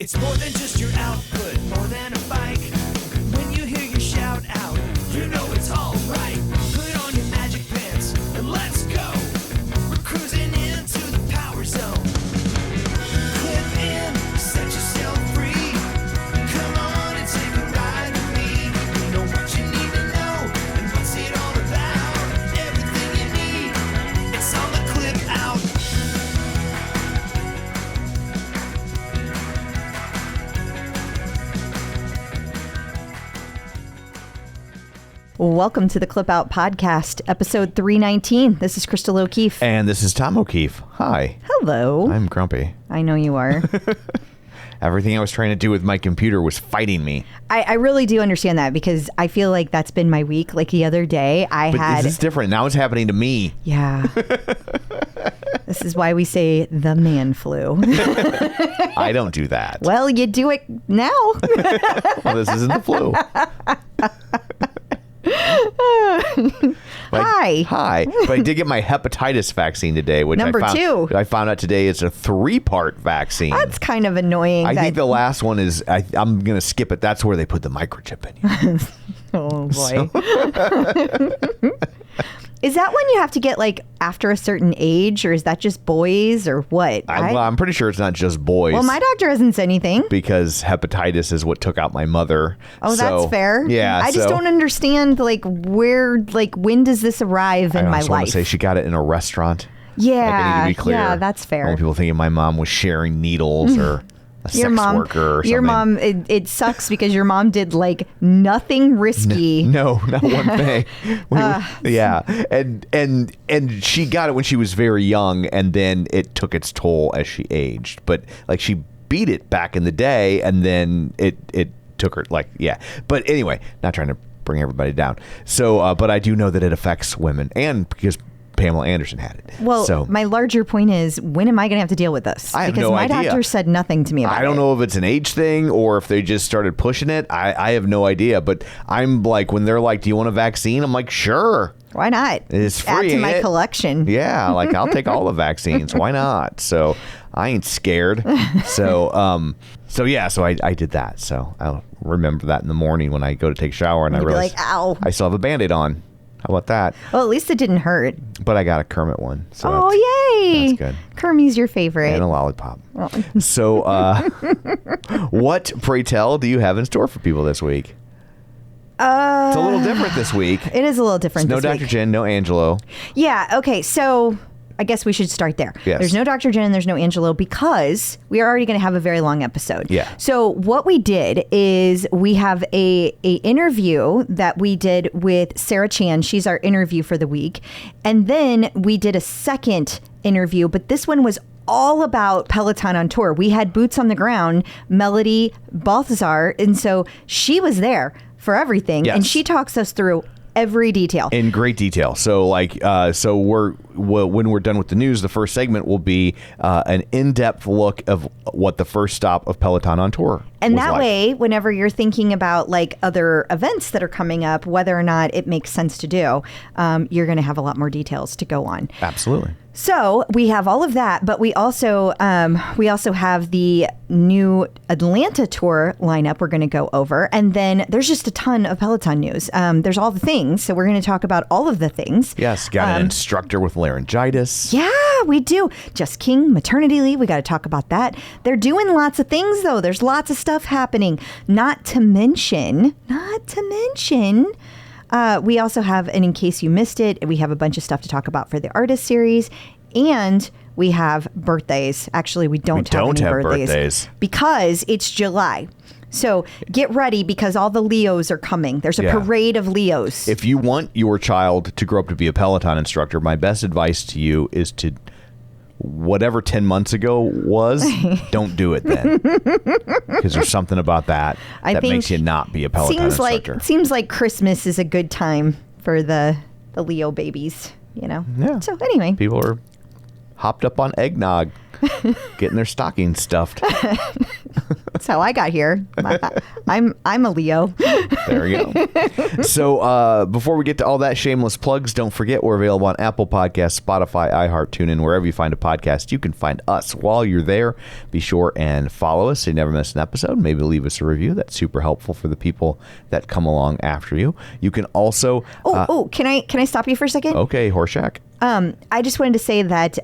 It's more than just your output, more than a bike. When you hear your shout out, you know it's all right. Put on your magic pants and let's go. We're cruising into the power zone. Clip in, set yourself free. Come on and take a ride with me. You know what you need to know and what's it all about. Everything you need, it's on the Clip Out. Welcome to the Clip Out Podcast, episode 319. This is Crystal O'Keefe. And this is Tom O'Keefe. Hi. Hello. I'm grumpy. I know you are. Everything I was trying to do with my computer was fighting me. I really do understand that because I feel like that's been my week. Like the other day, But this is different. Now it's happening to me. Yeah. This is why we say the man flu. I don't do that. Well, you do it now. Well, this isn't the flu. Hi. But I did get my hepatitis vaccine today, which Number two. I found out today it's a 3-part vaccine. That's kind of annoying. I think the last one is, I'm going to skip it. That's where they put the microchip in you. Oh, boy. Is that when you have to get like after a certain age, or is that just boys or what? I'm pretty sure it's not just boys. Well, my doctor hasn't said anything. Because hepatitis is what took out my mother. Oh, that's fair. Yeah. I just don't understand when does this arrive in my life? I want to say she got it in a restaurant. Yeah. Like, I need to be clear. Yeah, that's fair. I don't want people thinking my mom was sharing needles or a sex worker or something. Your mom, it sucks because your mom did like nothing risky. No, not one thing. Yeah. And she got it when she was very young, and then it took its toll as she aged. But like she beat it back in the day, and then it took her But anyway, not trying to bring everybody down. So, but I do know that it affects women, and because Pamela Anderson had it. Well, so, my larger point is, when am I going to have to deal with this? I have no idea. Because my doctor said nothing to me about it. I don't know if it's an age thing or if they just started pushing it. I have no idea. But I'm like, when they're like, do you want a vaccine? I'm like, sure. Why not? It's free. Add to my collection. Yeah, like I'll take all the vaccines. Why not? So I ain't scared. So I did that. So I'll remember that in the morning when I go to take a shower and I realize ow. I still have a Band-Aid on. How about that? Well, at least it didn't hurt. But I got a Kermit one. So yay! That's good. Kermie's your favorite. And a lollipop. So what, pray tell, do you have in store for people this week? It's a little different this week. It is a little different There's this no week. Dr. Jen, no Angelo. Yeah, okay, so I guess we should start there. Yes. There's no Dr. Jen and there's no Angelo because we are already going to have a very long episode. Yeah. So what we did is we have a interview that we did with Susie Chan. She's our interview for the week. And then we did a second interview, but this one was all about Peloton on Tour. We had boots on the ground, Melody Baltazar, and so she was there for everything. Yes. And she talks us through every detail. In great detail. So when we're done with the news, the first segment will be an in-depth look of what the first stop of Peloton on Tour and was that like. way, whenever you're thinking about like other events that are coming up, whether or not it makes sense to do, you're going to have a lot more details to go on. Absolutely. So we have all of that, but we also have the new Atlanta tour lineup we're going to go over. And then there's just a ton of Peloton news. There's all the things. So we're going to talk about all of the things. Yes. Got an instructor with laryngitis. Yeah, we do. Jess King, maternity leave. We got to talk about that. They're doing lots of things, though. There's lots of stuff happening. Not to mention, we also have, and in case you missed it, we have a bunch of stuff to talk about for the artist series, and we have birthdays. Actually, we don't have birthdays because it's July. So get ready because all the Leos are coming. There's a parade of Leos. If you want your child to grow up to be a Peloton instructor, my best advice to you is to, whatever 10 months ago was, don't do it then. Because there's something about that that makes you not be a Peloton instructor. Seems like Christmas is a good time for the Leo babies, you know? Yeah. So anyway. People are hopped up on eggnog, getting their stockings stuffed. how I got here. I'm a Leo. There you go. So before we get to all that shameless plugs, don't forget we're available on Apple Podcasts, Spotify, iHeart, TuneIn, wherever you find a podcast. You can find us. While you're there, be sure and follow us so you never miss an episode. Maybe leave us a review. That's super helpful for the people that come along after you. You can also... Can I stop you for a second? Okay, Horshack. I just wanted to say that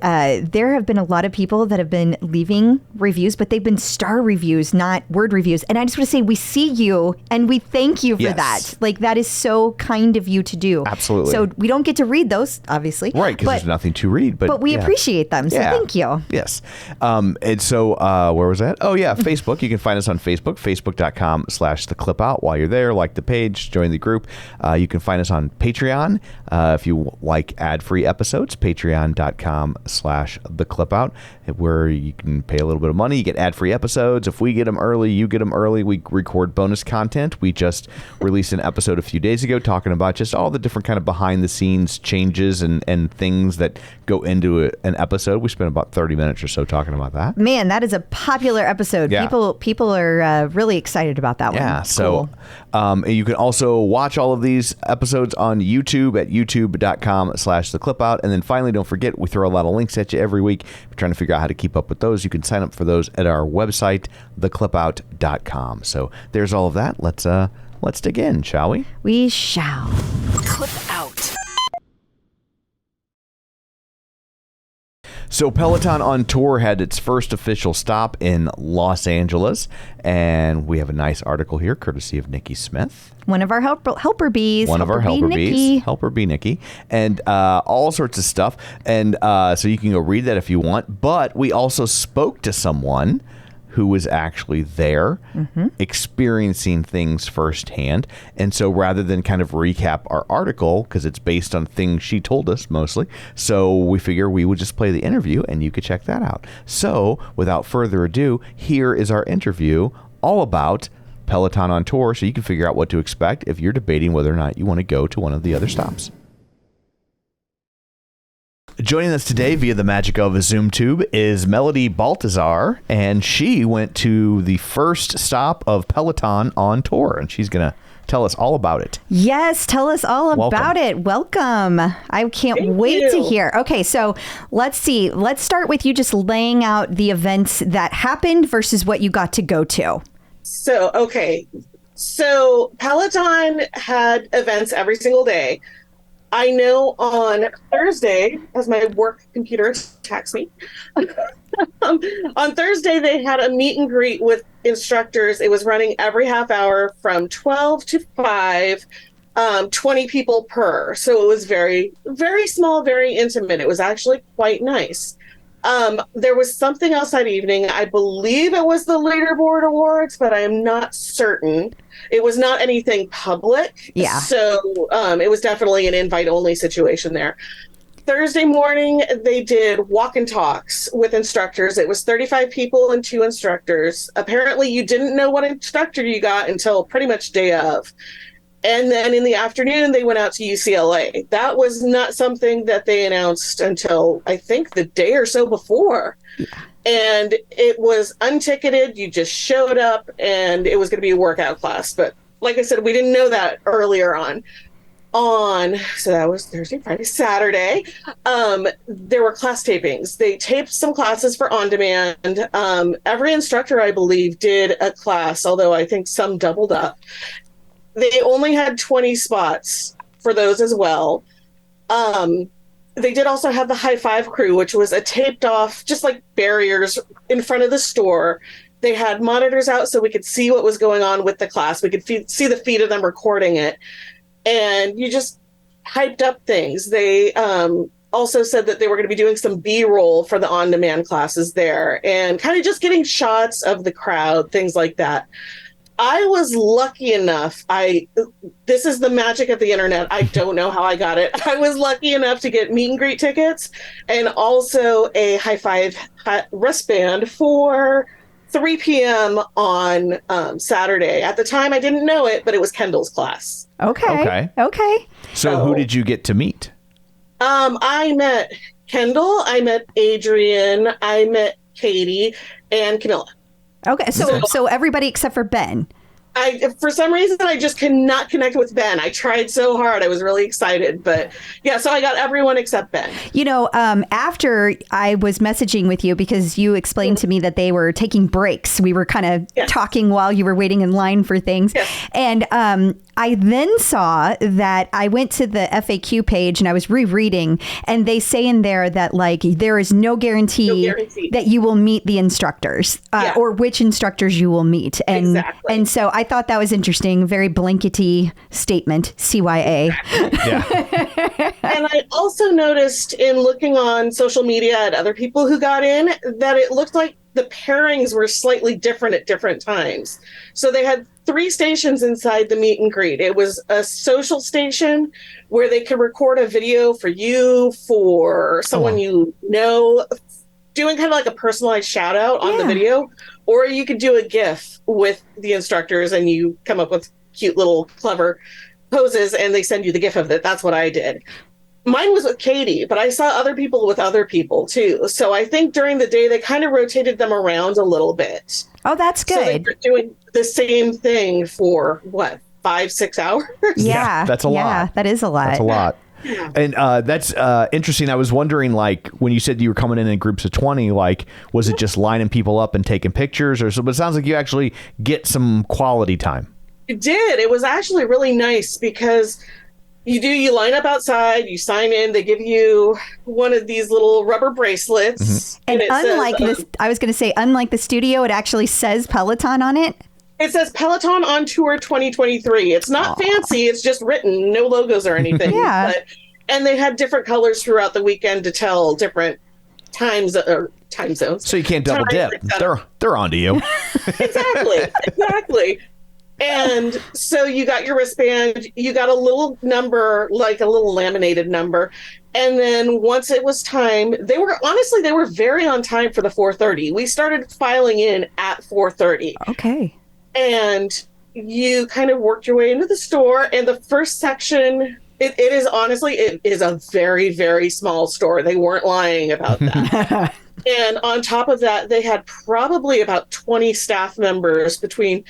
there have been a lot of people that have been leaving reviews, but they've been star reviews, not word reviews. And I just want to say we see you and we thank you for that. Like, that is so kind of you to do. Absolutely. So we don't get to read those, obviously. Right, because there's nothing to read. But we appreciate them. So thank you. Yes. And so where was that? Oh, yeah, Facebook. You can find us on Facebook, facebook.com/theclipout. While you're there, like the page, join the group. You can find us on Patreon if you like ad-free episodes. Patreon.com/theclipout, where you can pay a little bit of money. You get ad-free episodes. If we get them early, you get them early. We record bonus content. We just released an episode a few days ago talking about just all the different kind of behind-the-scenes changes and things that go into an episode. We spent about 30 minutes or so talking about that. Man, that is a popular episode. Yeah. People are really excited about that one. Yeah, so you can also watch all of these episodes on YouTube at youtube.com/theclipout. And then finally, don't forget, we throw a lot of links at you every week. We're trying to figure out how to keep up with those. You can sign up for those at our website, theclipout.com. So there's all of that. Let's dig in, shall we? We shall. Clip out. So Peloton On Tour had its first official stop in Los Angeles, and we have a nice article here, courtesy of Nikki Smith. One of our helper bees. One of our helper bees. Helper bee Nikki. And all sorts of stuff. And so you can go read that if you want. But we also spoke to someone who was actually there, experiencing things firsthand. And so rather than kind of recap our article, because it's based on things she told us mostly, so we figure we would just play the interview and you could check that out. So without further ado, here is our interview all about Peloton On Tour, so you can figure out what to expect if you're debating whether or not you want to go to one of the other stops. Joining us today via the magic of a Zoom tube is Melody Baltazar, and she went to the first stop of Peloton On Tour, and she's going to tell us all about it. Yes, tell us all about it. Welcome. I can't wait to hear. Okay, so let's see. Let's start with you just laying out the events that happened versus what you got to go to. So Peloton had events every single day. I know on Thursday, as my work computer attacks me, on Thursday they had a meet and greet with instructors. It was running every half hour from 12 to 5, 20 people per. So it was very, very small, very intimate. It was actually quite nice. There was something else that evening. I believe it was the Leaderboard Awards, but I am not certain. It was not anything public. Yeah. So it was definitely an invite-only situation there. Thursday morning, they did walk and talks with instructors. It was 35 people and 2 instructors. Apparently, you didn't know what instructor you got until pretty much day of. And then in the afternoon, they went out to UCLA. That was not something that they announced until, I think, the day or so before. Yeah. And it was unticketed. You just showed up, and it was going to be a workout class. But like I said, we didn't know that earlier on. So that was Thursday, Friday, Saturday. There were class tapings. They taped some classes for on demand. Every instructor, I believe, did a class, although I think some doubled up. They only had 20 spots for those as well. They did also have the High Five crew, which was a taped off, just like barriers in front of the store. They had monitors out so we could see what was going on with the class. We could see the feed of them recording it. And you just hyped up things. They also said that they were going to be doing some B-roll for the on-demand classes there and kind of just getting shots of the crowd, things like that. I was lucky enough. This is the magic of the internet. I don't know how I got it. I was lucky enough to get meet and greet tickets and also a High Five wristband for 3 p.m. on Saturday. At the time, I didn't know it, but it was Kendall's class. Okay. So who did you get to meet? I met Kendall. I met Adrian. I met Katie and Camilla. Okay, so everybody except for Ben. For some reason, I just cannot connect with Ben. I tried so hard. I was really excited. But yeah, so I got everyone except Ben. After I was messaging with you because you explained to me that they were taking breaks. We were kind of talking while you were waiting in line for things. Yes. And I then saw that I went to the FAQ page and I was rereading, and they say in there that like there is no guarantee that you will meet the instructors or which instructors you will meet. And so I thought that was interesting. Very blankety statement, CYA. Yeah. And I also noticed in looking on social media at other people who got in that it looked like the pairings were slightly different at different times. So they had 3 stations inside the meet and greet. It was a social station where they could record a video for you, for someone you know, doing kind of like a personalized shout out on the video, or you could do a GIF with the instructors and you come up with cute little clever poses and they send you the GIF of it. That's what I did. Mine was with Katie, but I saw other people with other people too. So I think during the day, they kind of rotated them around a little bit. Oh, that's good. So they were doing the same thing for 5-6 hours? Yeah. That's a lot. Yeah, that is a lot. That's a lot. Yeah. And that's interesting. I was wondering, like, when you said you were coming in groups of 20, like, was it just lining people up and taking pictures? But it sounds like you actually get some quality time. It did. It was actually really nice because you line up outside, you sign in, they give you one of these little rubber bracelets. And unlike I was going to say, unlike the studio, it actually says Peloton on it. It says Peloton On Tour 2023. It's not fancy. It's just written, no logos or anything. And they had different colors throughout the weekend to tell different time zones. So you can't double dip. They're onto you. Exactly. And so you got your wristband, you got a little number, like a little laminated number. And then once it was time, they were very on time for the 4:30. We started filing in at 4:30. Okay. And you kind of worked your way into the store. And the first section, it is a very, very small store. They weren't lying about that. And on top of that, they had probably about 20 staff members between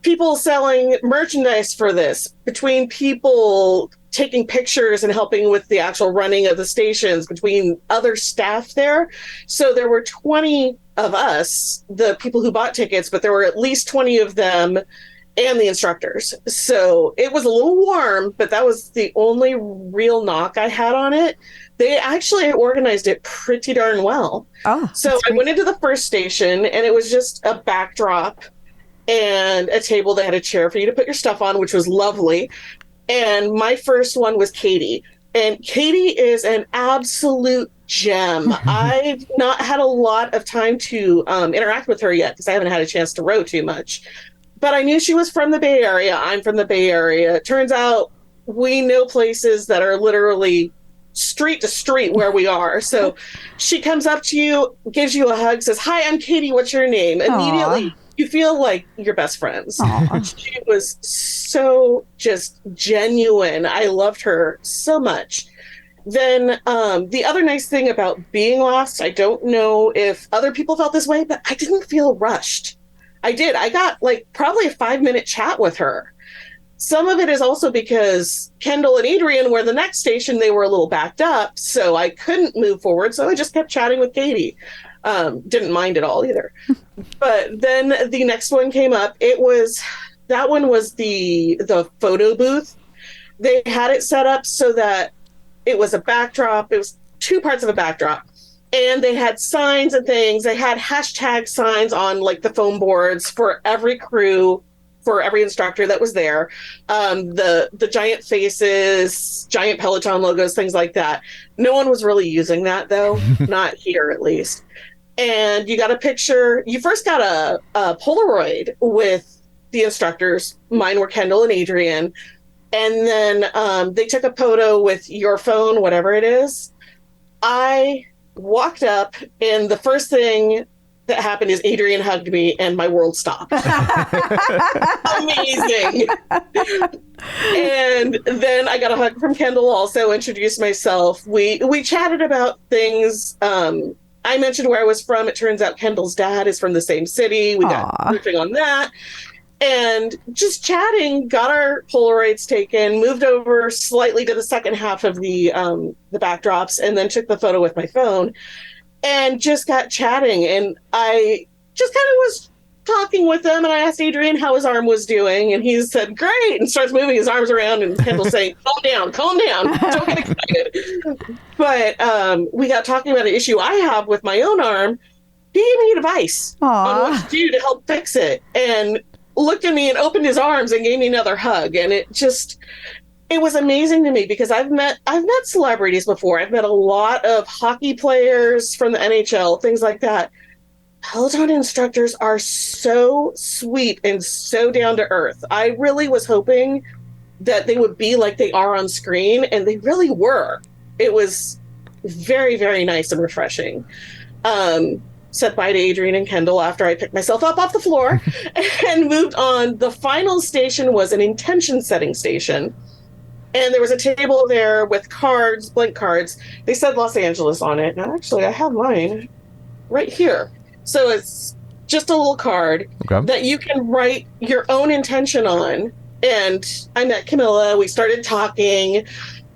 people selling merchandise for this, between people taking pictures and helping with the actual running of the stations, between other staff there. So there were 20 of us, the people who bought tickets, but there were at least 20 of them and the instructors. So it was a little warm, but that was the only real knock I had on it. They actually organized it pretty darn well. So I went into the first station and it was just a backdrop and a table that had a chair for you to put your stuff on, which was lovely. And my first one was Katie. And Katie is an absolute gem. I've not had a lot of time to interact with her yet because I haven't had a chance to row too much. But I knew she was from the Bay Area. I'm from the Bay Area. It turns out we know places that are literally street to street where we are. So she comes up to you, gives you a hug, says, "Hi, I'm Katie. What's your name?" Immediately, you feel like you're best friends. She was so just genuine. I loved her so much. Then the other nice thing about being lost, I don't know if other people felt this way, but I didn't feel rushed. I did. I got probably a 5-minute chat with her. Some of it is also because Kendall and Adrian were the next station. They were a little backed up, so I couldn't move forward. So I just kept chatting with Katie. Didn't mind at all either. But then the next one came up. That one was the photo booth. They had it set up so that it was a backdrop. It was 2 parts of a backdrop. And they had signs and things. They had hashtag signs on the foam boards for every crew, for every instructor that was there. The giant faces, giant Peloton logos, things like that. No one was really using that though, not here at least. And you got a picture. You first got a Polaroid with the instructors. Mine were Kendall and Adrian. And then they took a photo with your phone, whatever it is. I walked up, and the first thing that happened is Adrian hugged me, and my world stopped. Amazing. And then I got a hug from Kendall, also introduced myself. We chatted about things I mentioned where I was from. It turns out Kendall's dad is from the same city. We got riffing on that. And just chatting, got our Polaroids taken, moved over slightly to the second half of the backdrops, and then took the photo with my phone and just got chatting. And I just kind of was talking with him, and I asked Adrian how his arm was doing, and he said, great, and starts moving his arms around, and Kendall's saying, calm down, don't get excited. But we got talking about an issue I have with my own arm. He gave me advice on what to do to help fix it, and looked at me and opened his arms and gave me another hug. And it was amazing to me, because I've met celebrities before. I've met a lot of hockey players from the NHL, things like that. Peloton instructors are so sweet and so down to earth. I really was hoping that they would be like they are on screen, and they really were. It was very, very nice and refreshing. Said bye to Adrian and Kendall after I picked myself up off the floor and moved on. The final station was an intention setting station. And there was a table there with cards, blank cards. They said Los Angeles on it. Now, actually, I have mine right here. So it's just a little card that you can write your own intention on. And I met Camilla. We started talking,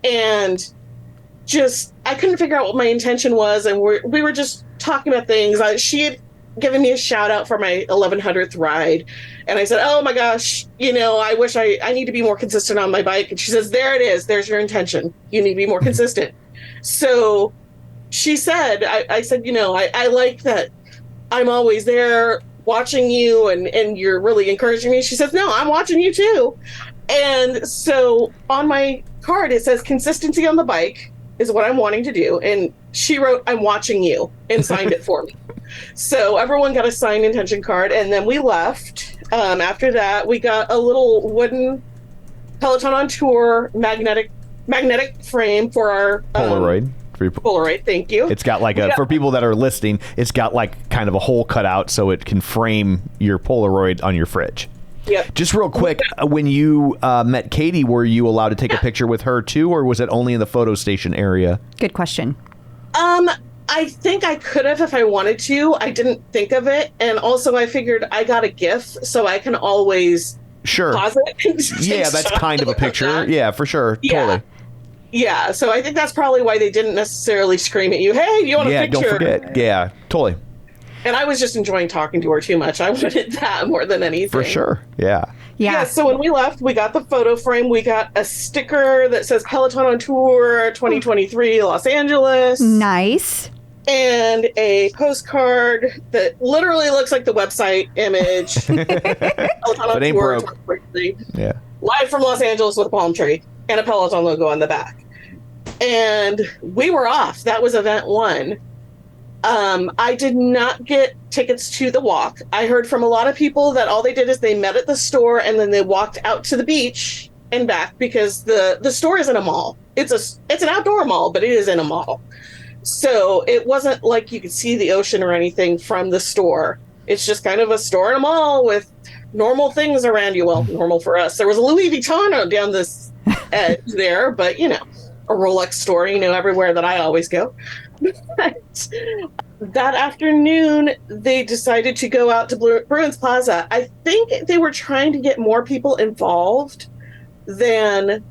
and I couldn't figure out what my intention was. And we were just talking about things. She had given me a shout out for my 1100th ride. And I said, oh my gosh, I wish I need to be more consistent on my bike. And she says, there it is. There's your intention. You need to be more consistent. So she said, I said, I like that I'm always there watching you, and you're really encouraging me. She says, no, I'm watching you too. And so on my card, it says consistency on the bike is what I'm wanting to do. And she wrote, I'm watching you, and signed it for me. So everyone got a signed intention card, and then we left. After that, we got a little wooden Peloton On Tour magnetic frame for our Polaroid. Polaroid, thank you. It's got for people that are listening, it's got kind of a hole cut out so it can frame your Polaroid on your fridge. Yep. Just real quick, when you met Katie, were you allowed to take a picture with her too, or was it only in the photo station area? Good question. I think I could have if I wanted to. I didn't think of it. And also I figured I got a GIF, so I can always pause it. Yeah, that's kind of a picture. Yeah, for sure. Yeah. Totally. Yeah, so I think that's probably why they didn't necessarily scream at you, hey, you want a picture? Yeah, don't forget. Yeah, totally. And I was just enjoying talking to her too much. I wanted that more than anything. For sure, yeah. Yeah, so when we left, we got the photo frame. We got a sticker that says Peloton On Tour 2023 Los Angeles. Nice. And a postcard that literally looks like the website image. Peloton On Tour 2023. Yeah. Live from Los Angeles with a palm tree and a Peloton logo on the back. And we were off. That was event 1. I did not get tickets to the walk. I heard from a lot of people that all they did is they met at the store and then they walked out to the beach and back, because the store is in a mall. It's an outdoor mall, but it is in a mall. So it wasn't like you could see the ocean or anything from the store. It's just kind of a store in a mall with normal things around you. Well, normal for us. There was a Louis Vuitton down this edge there, but a Rolex store, everywhere that I always go. But that afternoon, they decided to go out to Bruins Plaza. I think they were trying to get more people involved than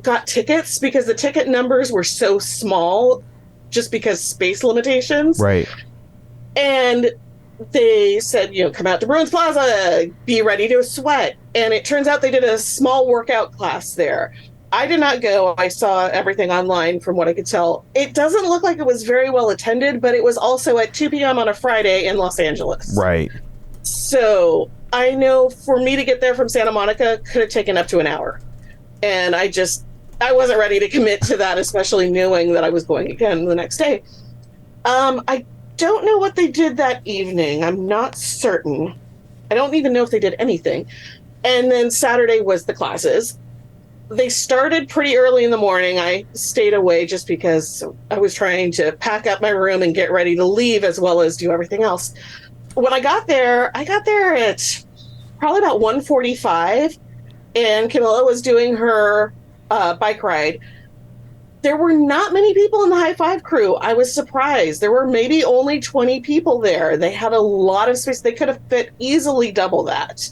got tickets, because the ticket numbers were so small just because space limitations. Right. And they said, come out to Bruins Plaza, be ready to sweat. And it turns out they did a small workout class there. I did not go. I saw everything online from what I could tell. It doesn't look like it was very well attended, but it was also at 2 p.m. on a Friday in Los Angeles. Right. So I know for me to get there from Santa Monica could have taken up to an hour. And I wasn't ready to commit to that, especially knowing that I was going again the next day. I don't know what they did that evening. I'm not certain. I don't even know if they did anything. And then Saturday was the classes. They started pretty early in the morning. I stayed away just because I was trying to pack up my room and get ready to leave, as well as do everything else. When I got there at probably about 1:45, and Camilla was doing her bike ride. there were not many people in the High Five crew. I was surprised. There were maybe only 20 people there. They had a lot of space. They could have fit easily double that.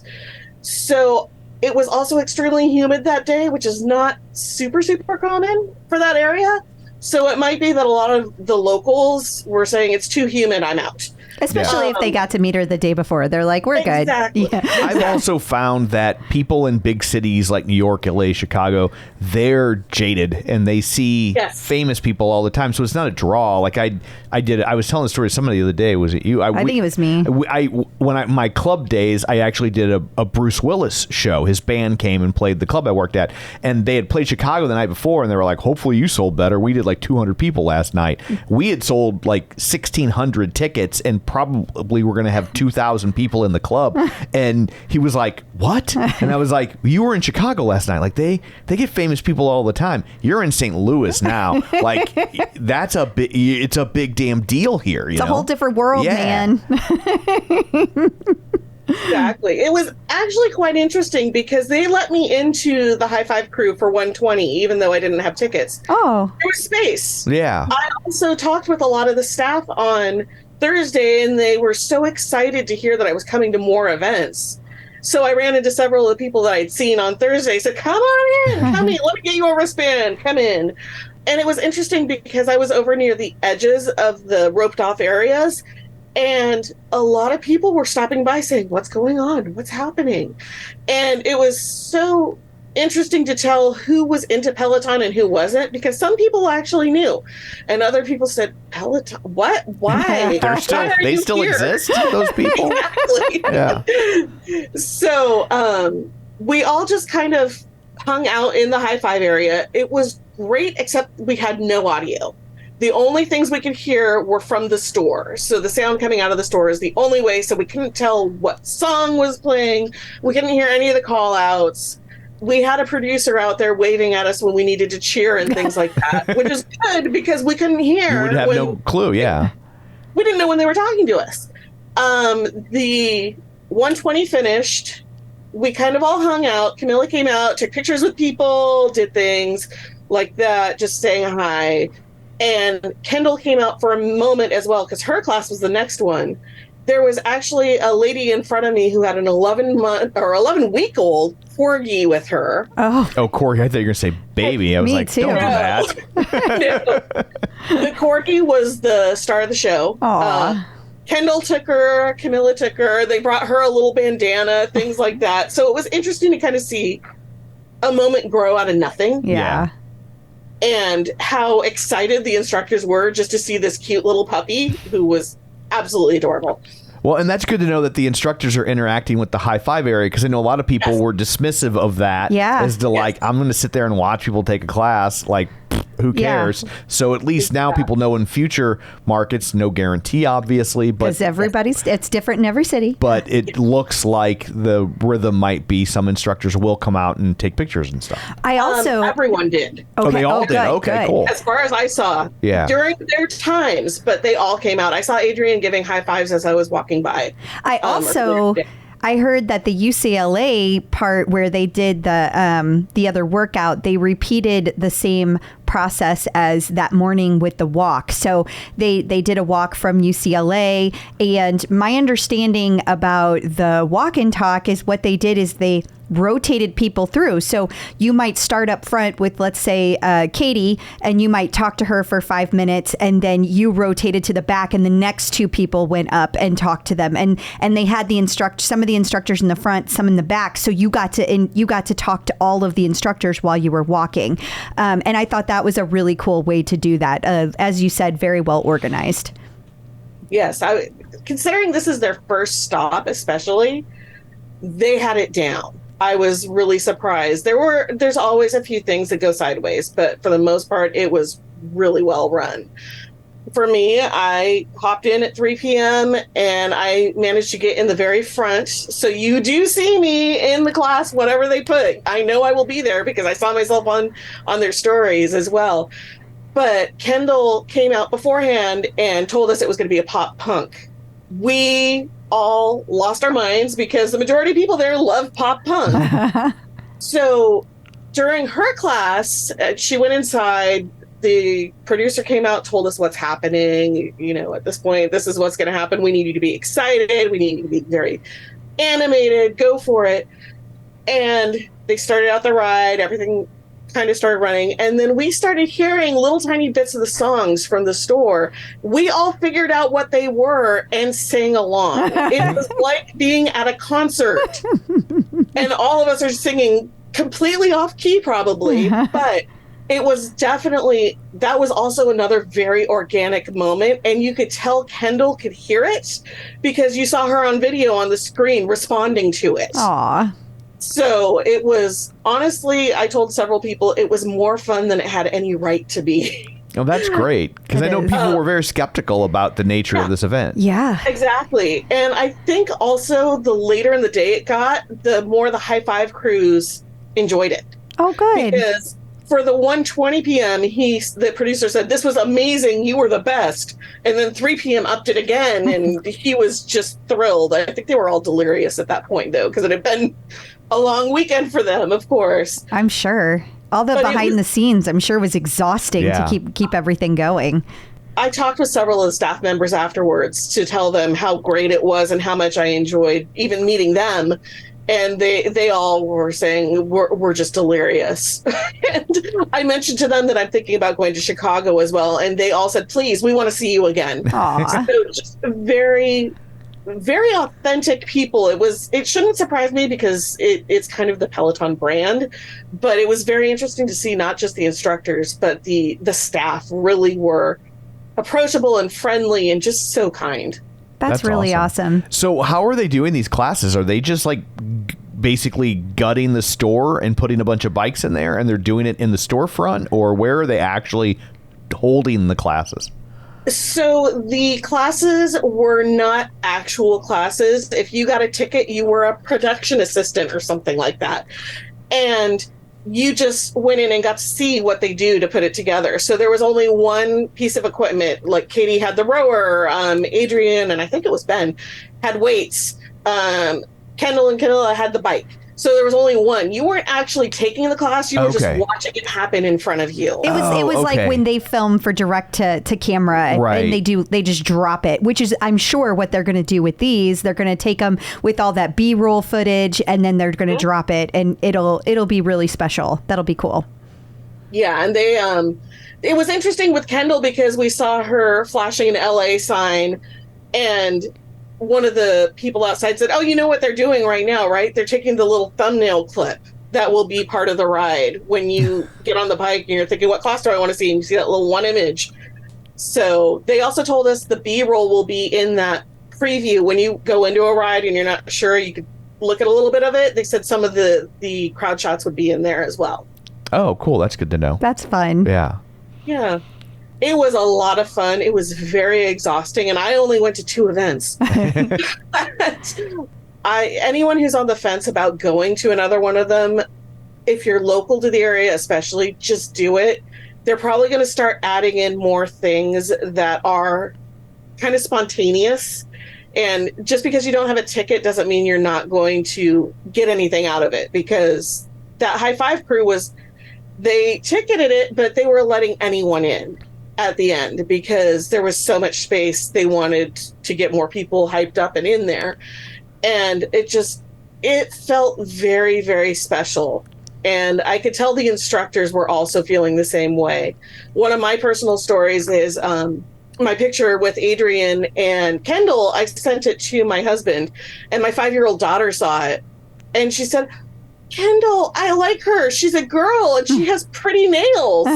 So it was also extremely humid that day, which is not super, super common for that area. So it might be that a lot of the locals were saying it's too humid, I'm out. Especially if they got to meet her the day before. They're like, we're exactly. good. Yeah. I've also found that people in big cities like New York, LA, Chicago, they're jaded and they see famous people all the time. So it's not a draw. Like I was telling the story to somebody the other day. Was it you? I think it was me. My club days, I actually did a Bruce Willis show. His band came and played the club I worked at, and they had played Chicago the night before, and they were like, hopefully you sold better. We did like 200 people last night. We had sold like 1,600 tickets, and probably we're going to have 2,000 people in the club. And he was like, what? And I was like, you were in Chicago last night. Like they get famous people all the time. You're in St. Louis now. Like it's a big damn deal here. It's a whole different world, man. Exactly. It was actually quite interesting because they let me into the High Five crew for 120, even though I didn't have tickets. Oh. There was space. Yeah. I also talked with a lot of the staff on Thursday, and they were so excited to hear that I was coming to more events. So I ran into several of the people that I'd seen on Thursday. Said, come on in, come in, let me get you a wristband, come in. And it was interesting because I was over near the edges of the roped off areas, and a lot of people were stopping by saying, what's going on? What's happening? And it was so interesting to tell who was into Peloton and who wasn't, because some people actually knew, and other people said, Peloton, what? Why? They still exist, those people. Exactly. Yeah. So we all just kind of hung out in the High Five area. It was great, except we had no audio. The only things we could hear were from the store. So the sound coming out of the store is the only way. So we couldn't tell what song was playing. We couldn't hear any of the call outs. We had a producer out there waving at us when we needed to cheer and things like that, which is good because we couldn't hear. You would have no clue, yeah. We didn't know when they were talking to us. The 120 finished. We kind of all hung out. Camilla came out, took pictures with people, did things like that, just saying hi. And Kendall came out for a moment as well because her class was the next one. There was actually a lady in front of me who had an 11-week-old corgi with her. Oh, corgi! I thought you were gonna say baby. I was like, too. don't do that. The corgi was the star of the show. Kendall took her, Camilla took her. They brought her a little bandana, things like that. So it was interesting to kind of see a moment grow out of nothing. Yeah. And how excited the instructors were just to see this cute little puppy who was absolutely adorable. Well, and that's good to know that the instructors are interacting with the High Five area, because I know a lot of people were dismissive of that. Yeah. As to like, I'm going to sit there and watch people take a class. Like, who cares? Yeah. So at least now people know in future markets, no guarantee, obviously. Because it's different in every city. But it looks like the rhythm might be some instructors will come out and take pictures and stuff. I also... everyone did. Okay. Oh, they all did? Good, okay, good. cool. As far as I saw. Yeah. During their times, but they all came out. I saw Adrian giving high fives as I was walking by. I heard that the UCLA part where they did the other workout, they repeated the same process as that morning with the walk. So they did a walk from UCLA, and my understanding about the walk and talk is what they did is they rotated people through. So you might start up front with, let's say, Katie, and you might talk to her for 5 minutes, and then you rotated to the back, and the next two people went up and talked to them. And they had some of the instructors in the front, some in the back. So you got to talk to all of the instructors while you were walking. And I thought that was a really cool way to do that. As you said, very well organized. Yes, considering this is their first stop, especially, they had it down. I was really surprised. There's always a few things that go sideways, but for the most part, it was really well run. For me, I hopped in at 3 p.m. and I managed to get in the very front. So you do see me in the class, whatever they put. I know I will be there because I saw myself on their stories as well. But Kendall came out beforehand and told us it was going to be a pop punk. We all lost our minds because the majority of people there love pop punk. So during her class, she went inside. the producer came out, told us what's happening. You know, at this point, this is what's going to happen. We need you to be excited. We need you to be very animated. Go for it. And they started out the ride. Everything kind of started running. And then we started hearing little tiny bits of the songs from the store. We all figured out what they were and sang along. It was like being at a concert. And all of us are singing completely off key, probably. But it was definitely, that was also another very organic moment. And you could tell Kendall could hear it because you saw her on video on the screen responding to it. Aw. So it was, honestly, I told several people it was more fun than it had any right to be. Oh, that's great. Because I know people were very skeptical about the nature of this event. Yeah. Exactly. And I think also the later in the day it got, the more the high five crews enjoyed it. Oh, good. Because for the 1:20 p.m., the producer said, "This was amazing. You were the best." And then 3 p.m. upped it again, and he was just thrilled. I think they were all delirious at that point, though, because it had been a long weekend for them, of course. I'm sure. All the behind the scenes, I'm sure, was exhausting to keep everything going. I talked with several of the staff members afterwards to tell them how great it was and how much I enjoyed even meeting them. And they all were saying, we're just delirious. And I mentioned to them that I'm thinking about going to Chicago as well. And they all said, please, we want to see you again. Aww. So just very, very authentic people. It shouldn't surprise me because it's kind of the Peloton brand. But it was very interesting to see not just the instructors, but the staff really were approachable and friendly and just so kind. That's really awesome. So how are they doing these classes? Are they just like basically gutting the store and putting a bunch of bikes in there and they're doing it in the storefront, or where are they actually holding the classes? So the classes were not actual classes. If you got a ticket, you were a production assistant or something like that. And you just went in and got to see what they do to put it together. So there was only one piece of equipment. Like Katie had the rower, Adrian, and I think it was Ben, had weights. Kendall and Camilla had the bike. So there was only one. You weren't actually taking the class. You were just watching it happen in front of you. It was like when they film for direct to camera and they just drop it, which is, I'm sure, what they're going to do with these. They're going to take them with all that B-roll footage and then they're going to drop it, and it'll be really special. That'll be cool. Yeah, and they it was interesting with Kendall because we saw her flashing an LA sign, and one of the people outside said, "Oh, you know what they're doing right now, right? They're taking the little thumbnail clip that will be part of the ride when you get on the bike and you're thinking, what class do I want to see?" And you see that little one image. So they also told us the B-roll will be in that preview. When you go into a ride and you're not sure, you could look at a little bit of it. They said some of the crowd shots would be in there as well. Oh, cool. That's good to know. That's fun. Yeah. Yeah. It was a lot of fun. It was very exhausting, and I only went to 2 events. Anyone who's on the fence about going to another one of them, if you're local to the area especially, just do it. They're probably going to start adding in more things that are kind of spontaneous. And just because you don't have a ticket doesn't mean you're not going to get anything out of it, because that high five crew they ticketed it, but they were letting anyone in at the end because there was so much space. They wanted to get more people hyped up and in there. And it felt very, very special. And I could tell the instructors were also feeling the same way. One of my personal stories is my picture with Adrian and Kendall. I sent it to my husband, and my 5-year-old daughter saw it. And she said, "Kendall, I like her. She's a girl and she has pretty nails."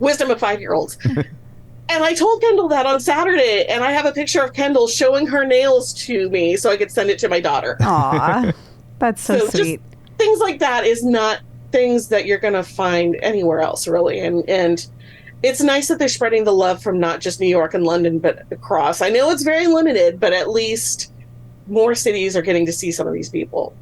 Wisdom of 5-year-olds. And I told Kendall that on Saturday, and I have a picture of Kendall showing her nails to me so I could send it to my daughter. Aw, that's so sweet. Just things like that is not things that you're going to find anywhere else, really. And it's nice that they're spreading the love from not just New York and London, but across. I know it's very limited, but at least more cities are getting to see some of these people.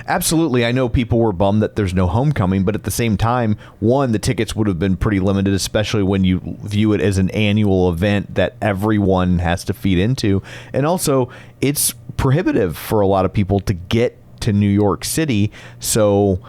Absolutely. I know people were bummed that there's no homecoming, but at the same time, one, the tickets would have been pretty limited, especially when you view it as an annual event that everyone has to feed into. And also, it's prohibitive for a lot of people to get to New York City. So,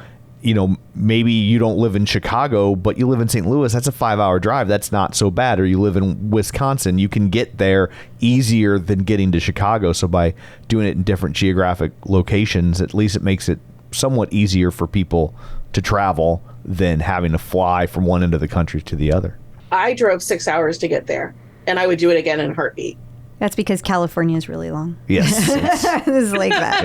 maybe you don't live in Chicago, but you live in St. Louis. That's a 5-hour drive. That's not so bad. Or you live in Wisconsin. You can get there easier than getting to Chicago. So by doing it in different geographic locations, at least it makes it somewhat easier for people to travel than having to fly from one end of the country to the other. I drove 6 hours to get there, and I would do it again in a heartbeat. That's because California is really long. Yes. It's like that.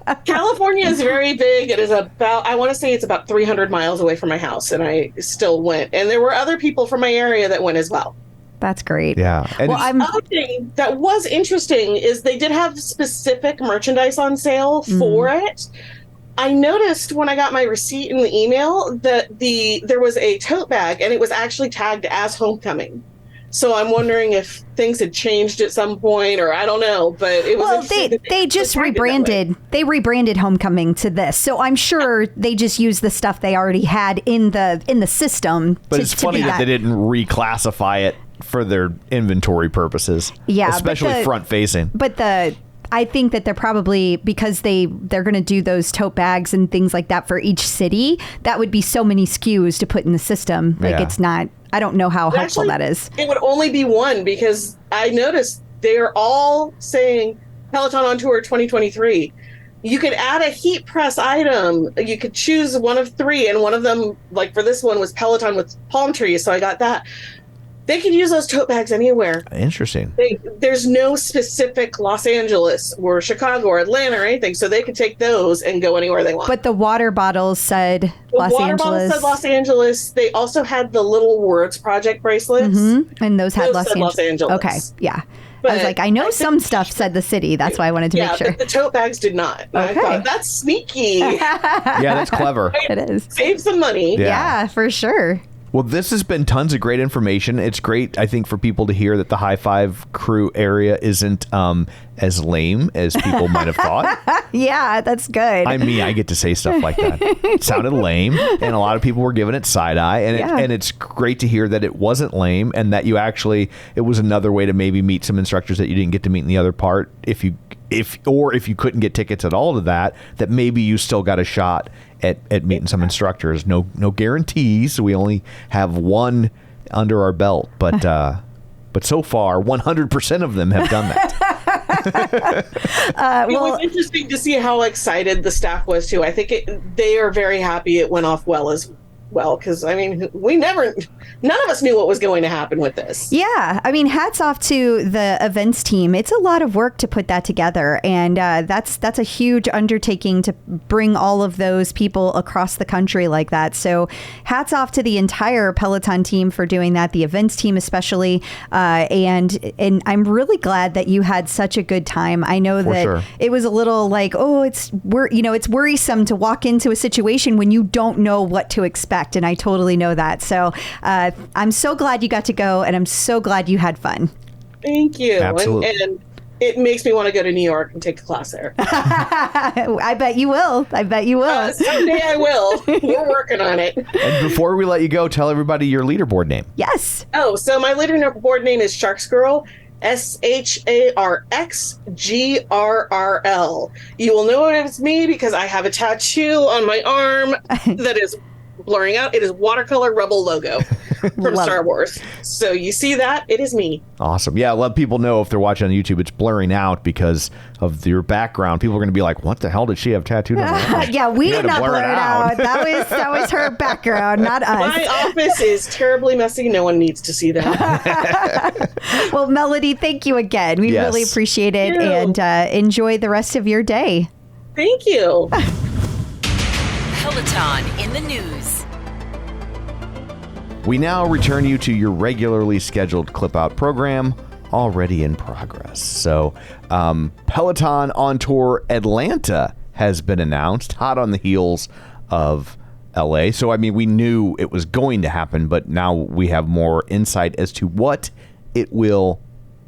Yeah. California is very big. It is I want to say it's about 300 miles away from my house, and I still went. And there were other people from my area that went as well. That's great. Yeah. And Well, The other thing that was interesting is they did have specific merchandise on sale for it. I noticed when I got my receipt in the email that there was a tote bag, and it was actually tagged as Homecoming. So I'm wondering if things had changed at some point, or I don't know. But it was they just rebranded. They rebranded Homecoming to this, so I'm sure they just used the stuff they already had in the system. But it's funny that they didn't reclassify it for their inventory purposes. Yeah, especially front facing. But I think that they're probably, because they're going to do those tote bags and things like that for each city, that would be so many SKUs to put in the system. Like it's not, I don't know how helpful that is. It would only be one, because I noticed they're all saying Peloton On Tour 2023. You could add a heat press item. You could choose one of 3, and one of them, like for this one, was Peloton with palm trees. So I got that. They could use those tote bags anywhere. Interesting. There's no specific Los Angeles or Chicago or Atlanta or anything, so they could take those and go anywhere they want. But the water bottles said Los Angeles. The water bottles said Los Angeles. They also had the little Words Project bracelets. And those had Los Angeles. Okay, yeah. But I was like, I know some stuff said the city. That's why I wanted to make sure. Yeah, but the tote bags did not. And I thought, that's sneaky. Yeah, that's clever. It is. Save some money. Yeah, for sure. Well, this has been tons of great information. It's great, I think, for people to hear that the High Five crew area isn't as lame as people might have thought. Yeah, that's good. I get to say stuff like that. It sounded lame, and a lot of people were giving it side eye. And it's great to hear that it wasn't lame, and that it was another way to maybe meet some instructors that you didn't get to meet in the other part. If you couldn't get tickets at all to that maybe you still got a shot at meeting some instructors. No guarantees. We only have one under our belt, but so far 100% of them have done that. It was interesting to see how excited the staff was too. I think they are very happy it went off well as well, because I mean, none of us knew what was going to happen with this. Yeah, I mean, hats off to the events team. It's a lot of work to put that together, and that's a huge undertaking to bring all of those people across the country like that. So hats off to the entire Peloton team for doing that, the events team especially, and I'm really glad that you had such a good time. I know that it was a little like, it's worrisome to walk into a situation when you don't know what to expect. And I totally know that. So I'm so glad you got to go, and I'm so glad you had fun. Thank you. Absolutely. And it makes me want to go to New York and take a class there. I bet you will. Someday I will. We're working on it. And before we let you go, tell everybody your leaderboard name. Yes. Oh, so my leaderboard name is Sharks Girl. SHARXGRRL. You will know it's me because I have a tattoo on my arm that is blurring out. It is watercolor Rebel logo from Star Wars. So you see that? It is me. Awesome. Yeah, let people know if they're watching on YouTube, it's blurring out because of your background. People are going to be like, what the hell did she have tattooed on her arm? Yeah, we did not blur it out. That was her background, not us. My office is terribly messy. No one needs to see that. Well, Melody, thank you again. We really appreciate it, and enjoy the rest of your day. Thank you. Peloton in the news. We now return you to your regularly scheduled Clip Out program, already in progress. So, Peloton On Tour Atlanta has been announced, hot on the heels of LA. So, I mean, we knew it was going to happen, but now we have more insight as to what it will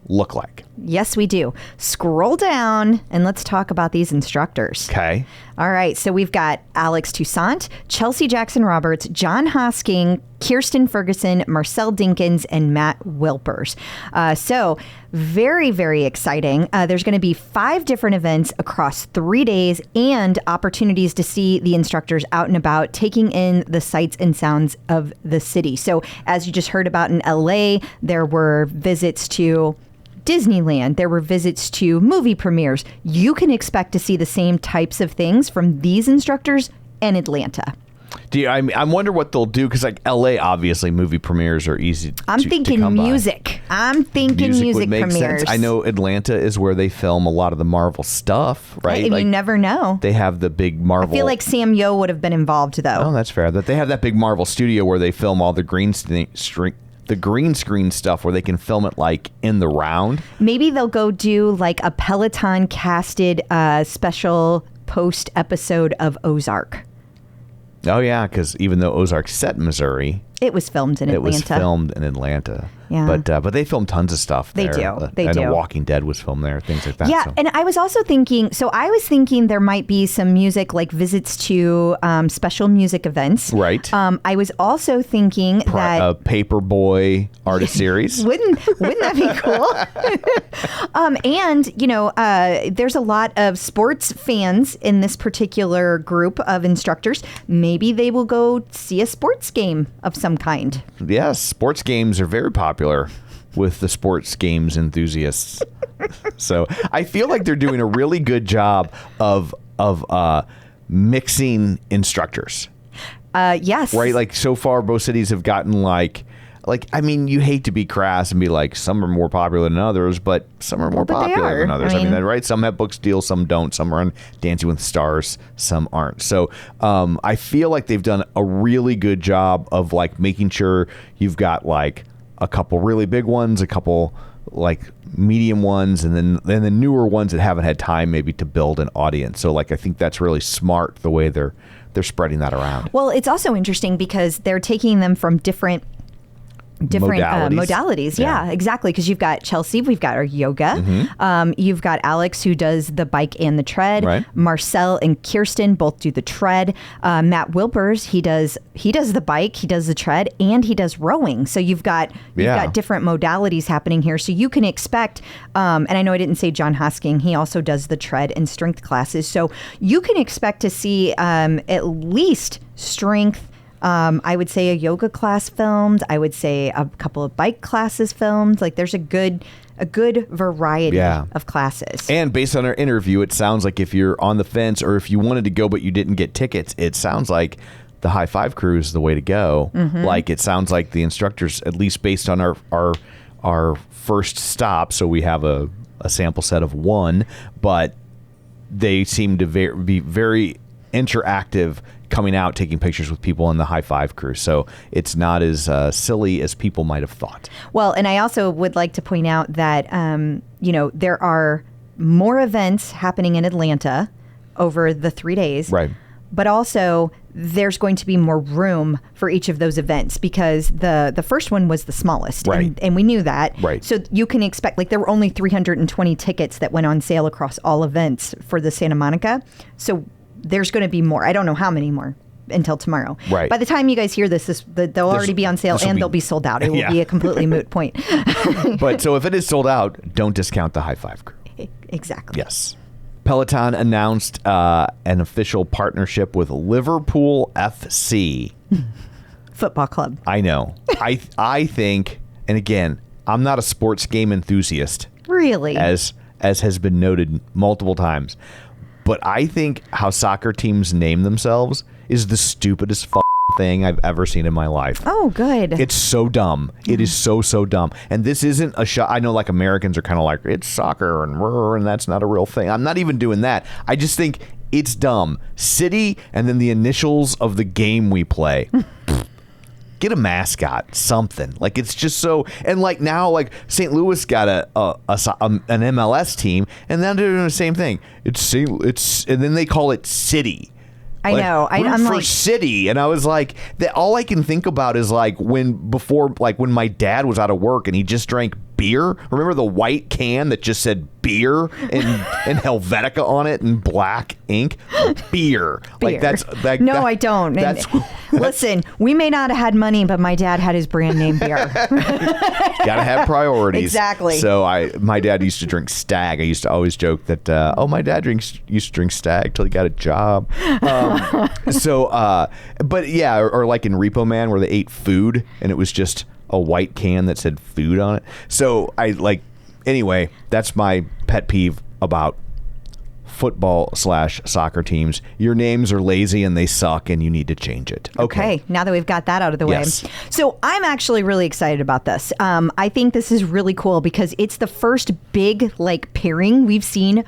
look like. Yes, we do. Scroll down and let's talk about these instructors. Okay. All right. So we've got Alex Toussaint, Chelsea Jackson Roberts, John Hosking, Kirsten Ferguson, Marcel Dinkins, and Matt Wilpers. So very, very exciting. There's going to be 5 different events across 3 days and opportunities to see the instructors out and about taking in the sights and sounds of the city. So as you just heard about in LA, there were visits to Disneyland. There were visits to movie premieres. You can expect to see the same types of things from these instructors in Atlanta. I wonder what they'll do, because like LA, obviously movie premieres are easy. I'm thinking music. I'm thinking music would make premieres. Sense. I know Atlanta is where they film a lot of the Marvel stuff, right? You never know. They have the big Marvel. I feel like Sam Yo would have been involved though. Oh, that's fair. That they have that big Marvel studio where they film all the green screen stuff, where they can film it like in the round. Maybe they'll go do like a Peloton casted special post episode of Ozark. Oh yeah, because even though Ozark's set in Missouri, it was filmed in Atlanta. It was filmed in Atlanta. Yeah. But they film tons of stuff there. They do. I know Walking Dead was filmed there, things like that. Yeah, so. and I was also thinking, there might be some music, like visits to special music events. Right. I was also thinking that Paperboy artist series. Wouldn't that be cool? And there's a lot of sports fans in this particular group of instructors. Maybe they will go see a sports game of some kind. Yes, sports games are very popular with the sports games enthusiasts. So I feel like they're doing a really good job of mixing instructors. Yes. Right? Like so far, both cities have gotten you hate to be crass and be like, some are more popular than others, but some are more popular than others. I mean, right? Some have book deals, some don't. Some are on Dancing with the Stars, some aren't. So I feel like they've done a really good job of like making sure you've got like a couple really big ones, a couple like medium ones, and then the newer ones that haven't had time maybe to build an audience. So like I think that's really smart the way they're spreading that around. Well, it's also interesting because they're taking them from different modalities. Yeah, exactly. Because you've got Chelsea, we've got our yoga. Mm-hmm. You've got Alex, who does the bike and the tread. Right. Marcel and Kirsten both do the tread. Matt Wilpers, he does the bike, he does the tread, and he does rowing. So you've got different modalities happening here. So you can expect, and I know I didn't say John Hosking, he also does the tread and strength classes. So you can expect to see at least strength. I would say a yoga class filmed. I would say a couple of bike classes filmed. Like there's a good variety of classes. And based on our interview, it sounds like if you're on the fence or if you wanted to go but you didn't get tickets, it sounds like the High Five Crew is the way to go. Mm-hmm. Like it sounds like the instructors, at least based on our first stop, so we have a sample set of 1, but they seem to be very interactive, coming out, taking pictures with people in the High Five Crew. So it's not as silly as people might have thought. Well, and I also would like to point out that, there are more events happening in Atlanta over the 3 days. Right. But also there's going to be more room for each of those events because the first one was the smallest. Right. And we knew that. Right. So you can expect, like there were only 320 tickets that went on sale across all events for the Santa Monica. So there's going to be more. I don't know how many more until tomorrow. Right. By the time you guys hear this, they'll already be on sale and they'll be sold out. It will be a completely moot point. But so if it is sold out, don't discount the High Five Crew. Exactly. Yes. Peloton announced an official partnership with Liverpool FC. Football club. I know. I think, and again, I'm not a sports game enthusiast. Really? As has been noted multiple times. But I think how soccer teams name themselves is the stupidest thing I've ever seen in my life. Oh, good. It's so dumb. It is so dumb. And this isn't a shot. I know like Americans are kind of like, it's soccer and that's not a real thing. I'm not even doing that. I just think it's dumb. City and then the initials of the game we play. Get a mascot, something. Like it's just so, and like now, like St. Louis got an MLS team, and then they're doing the same thing. It's and then they call it City. I know. I'm for like City, and I was like, all I can think about is like when my dad was out of work and he just drank beer. Remember the white can that just said beer and Helvetica on it in black ink? Beer. Like that's like no, I don't. That's, listen, we may not have had money, but my dad had his brand name beer. Gotta have priorities. Exactly. So my dad used to drink Stag. I used to always joke that my dad used to drink Stag till he got a job. But yeah, or like in Repo Man where they ate food and it was just a white can that said food on it. So anyway, that's my pet peeve about football/soccer teams. Your names are lazy and they suck and you need to change it. Okay, now that we've got that out of the way. Yes. So I'm actually really excited about this. I think this is really cool because it's the first big pairing we've seen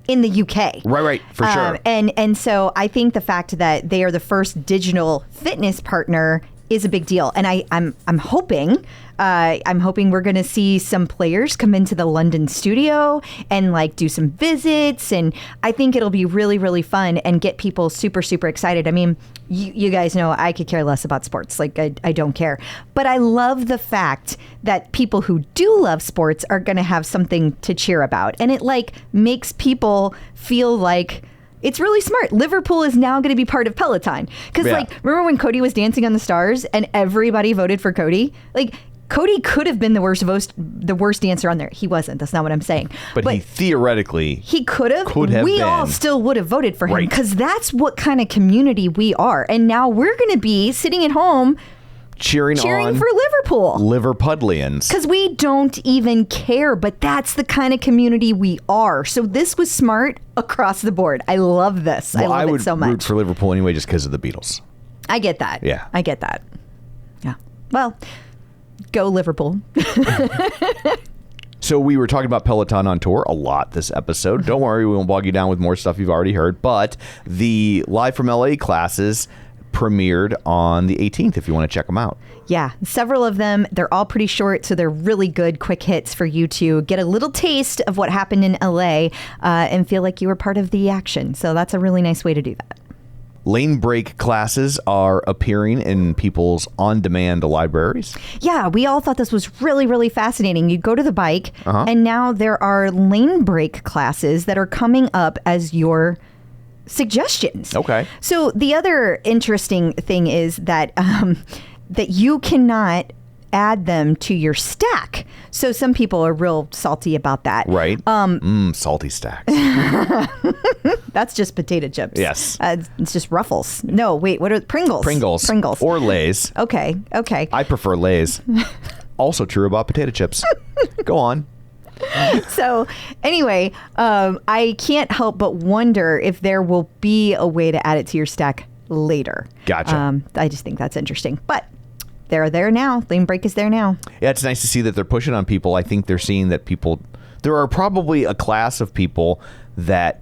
in the UK. Right, for sure. And so I think the fact that they are the first digital fitness partner is a big deal. And I'm hoping we're going to see some players come into the London studio and do some visits. And I think it'll be really, really fun and get people super, super excited. I mean, you guys know I could care less about sports. I don't care. But I love the fact that people who do love sports are going to have something to cheer about. And it makes people feel like it's really smart. Liverpool is now going to be part of Peloton. Because remember when Cody was dancing on the stars and everybody voted for Cody? Cody could have been the worst dancer on there. He wasn't. That's not what I'm saying. But he theoretically he could have. We all still would have voted for him because that's what kind of community we are. And now we're going to be sitting at home cheering on for Liverpool. Liverpudlians. Because we don't even care, but that's the kind of community we are. So this was smart across the board. I love this. Well, I love it so much. I would root for Liverpool anyway just because of the Beatles. I get that. Yeah. I get that. Yeah. Well, go Liverpool. So we were talking about Peloton on Tour a lot this episode. Don't worry, we won't bog you down with more stuff you've already heard. But the Live from LA classes premiered on the 18th if you want to check them out. Yeah, several of them. They're all pretty short, so they're really good quick hits for you to get a little taste of what happened in LA and feel like you were part of the action. So that's a really nice way to do that. Lanebreak classes are appearing in people's on-demand libraries. Yeah, we all thought this was really, really fascinating. You go to the bike, and now there are Lanebreak classes that are coming up as your suggestions. Okay. So the other interesting thing is that that you cannot add them to your stack. So some people are real salty about that. Right. Salty stacks. That's just potato chips. Yes. It's just Ruffles. No, wait, what are Pringles? Pringles. Or Lay's. Okay. I prefer Lay's. Also true about potato chips. Go on. So anyway, I can't help but wonder if there will be a way to add it to your stack later. Gotcha. I just think that's interesting. But they're there now. Lanebreak is there now. Yeah, it's nice to see that they're pushing on people. I think they're seeing that there are probably a class of people that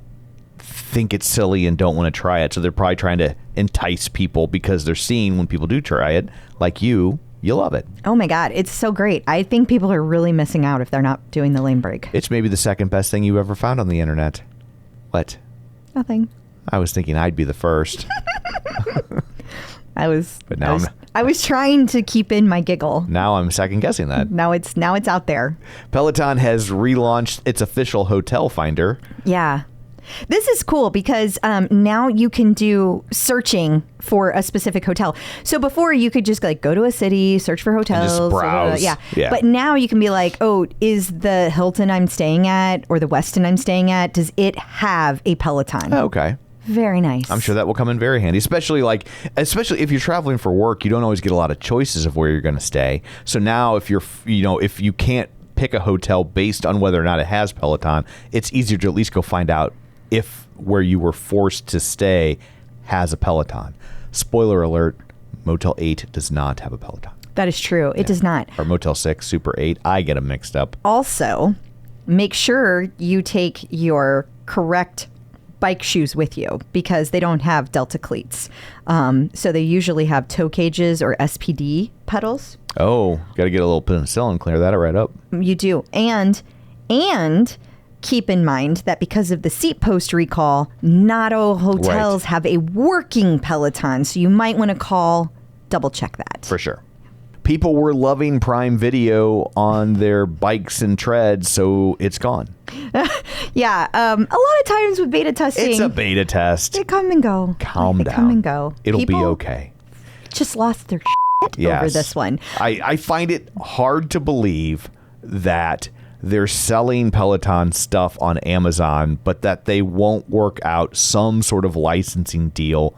think it's silly and don't want to try it. So they're probably trying to entice people because they're seeing when people do try it, like you love it. Oh my God, it's so great. I think people are really missing out if they're not doing the Lanebreak. It's maybe the second best thing you ever found on the internet. What? Nothing. I was thinking I'd be the first. I was trying to keep in my giggle. Now I'm second guessing that. Now it's out there. Peloton has relaunched its official hotel finder. Yeah. This is cool because now you can do searching for a specific hotel. So before you could just go to a city, search for hotels. And just browse. Yeah. But now you can be like, oh, is the Hilton I'm staying at or the Westin I'm staying at, does it have a Peloton? Oh, okay. Very nice. I'm sure that will come in very handy, especially if you're traveling for work, you don't always get a lot of choices of where you're going to stay. So now if if you can't pick a hotel based on whether or not it has Peloton, it's easier to at least go find out if where you were forced to stay has a Peloton. Spoiler alert, Motel 8 does not have a Peloton. That is true. It does not. Or Motel 6, Super 8. I get them mixed up. Also, make sure you take your correct bike shoes with you because they don't have Delta cleats. So they usually have toe cages or SPD pedals. Oh, got to get a little penicillin, clear that right up. You do. And keep in mind that because of the seat post recall, not all hotels have a working Peloton. So you might want to double check that. For sure. people were loving Prime Video on their bikes and treads, so it's gone. Yeah. A lot of times with beta testing, It's a beta test. they come and go. Calm They down. come and go. It'll be People okay. just lost their shit Yes. over this one. I find it hard to believe that they're selling Peloton stuff on Amazon, but that they won't work out some sort of licensing deal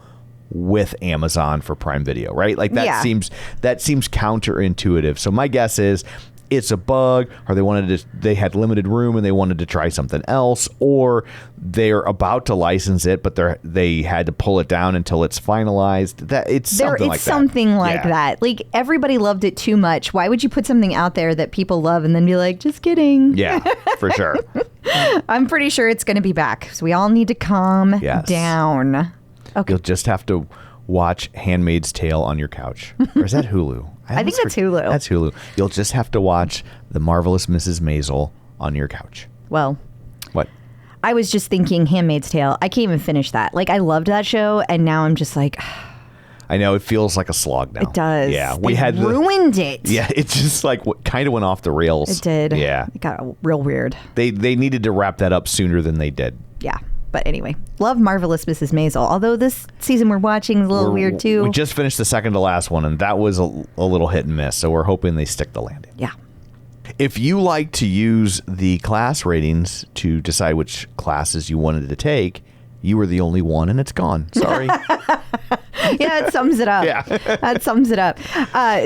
with Amazon for Prime Video, right? Like that seems counterintuitive. So my guess is it's a bug, or they had limited room and they wanted to try something else, or they're about to license it, but they had to pull it down until it's finalized. It's something like that. Like, everybody loved it too much. Why would you put something out there that people love and then be like, just kidding? Yeah, for sure. I'm pretty sure it's going to be back. So we all need to calm down. Okay. You'll just have to watch Handmaid's Tale on your couch. Or is that Hulu? I think that's Hulu. That's Hulu. You'll just have to watch The Marvelous Mrs. Maisel on your couch. Well, what? I was just thinking Handmaid's Tale. I can't even finish that. Like, I loved that show, and now I'm just like... I know, it feels like a slog now. It does. Yeah. They ruined it. Yeah, it just kind of went off the rails. It did. Yeah. It got real weird. They needed to wrap that up sooner than they did. Yeah. But anyway, love Marvelous Mrs. Maisel. Although this season we're watching is a little weird too. We just finished the second to last one, and that was a little hit and miss. So we're hoping they stick the landing. Yeah. If you like to use the class ratings to decide which classes you wanted to take, you were the only one, and it's gone. Sorry. Yeah, it sums it up. Yeah. That sums it up.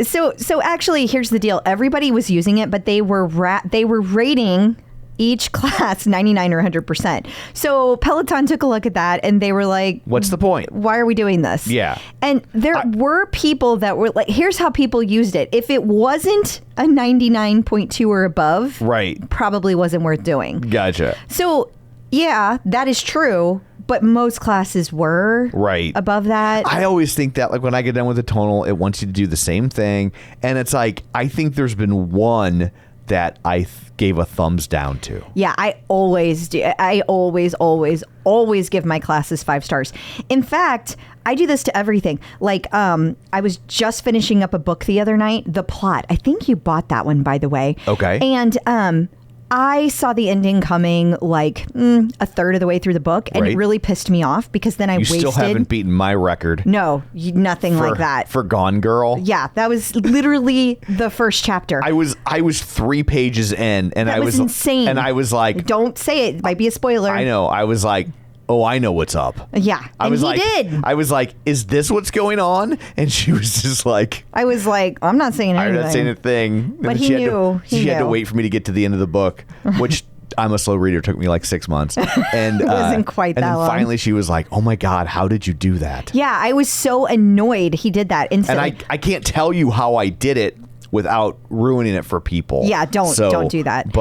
So actually, here's the deal. Everybody was using it, but they were rating each class 99 or 100%. So Peloton took a look at that and they were like, what's the point? Why are we doing this? Yeah. And there were people that were like, here's how people used it. If it wasn't a 99.2 or above, right, probably wasn't worth doing. Gotcha. So yeah, that is true. But most classes were above that. I always think that, like, when I get done with a tonal, it wants you to do the same thing. And it's like, I think there's been one that I gave a thumbs down to. Yeah, I always do. I always give my classes 5 stars. In fact, I do this to everything. Like, I was just finishing up a book the other night, The Plot. I think you bought that one, by the way. Okay. And I saw the ending coming like a third of the way through the book, and it really pissed me off because then I wasted. You still haven't beaten my record. No, nothing like that. For Gone Girl? Yeah, that was literally the first chapter. I was 3 pages in, and that was insane. And I was like, don't say it. It might be a spoiler. I know. I was like, oh, I know what's up. Yeah, I did. I was like, is this what's going on? And she was just like, I was like, I'm not saying anything. I'm not saying a thing. But he knew. She had to wait for me to get to the end of the book, which I'm a slow reader. It took me like 6 months. And it wasn't quite that long. And then finally she was like, oh my God, how did you do that? Yeah, I was so annoyed he did that instantly. And I can't tell you how I did it without ruining it for people. Yeah, don't do that.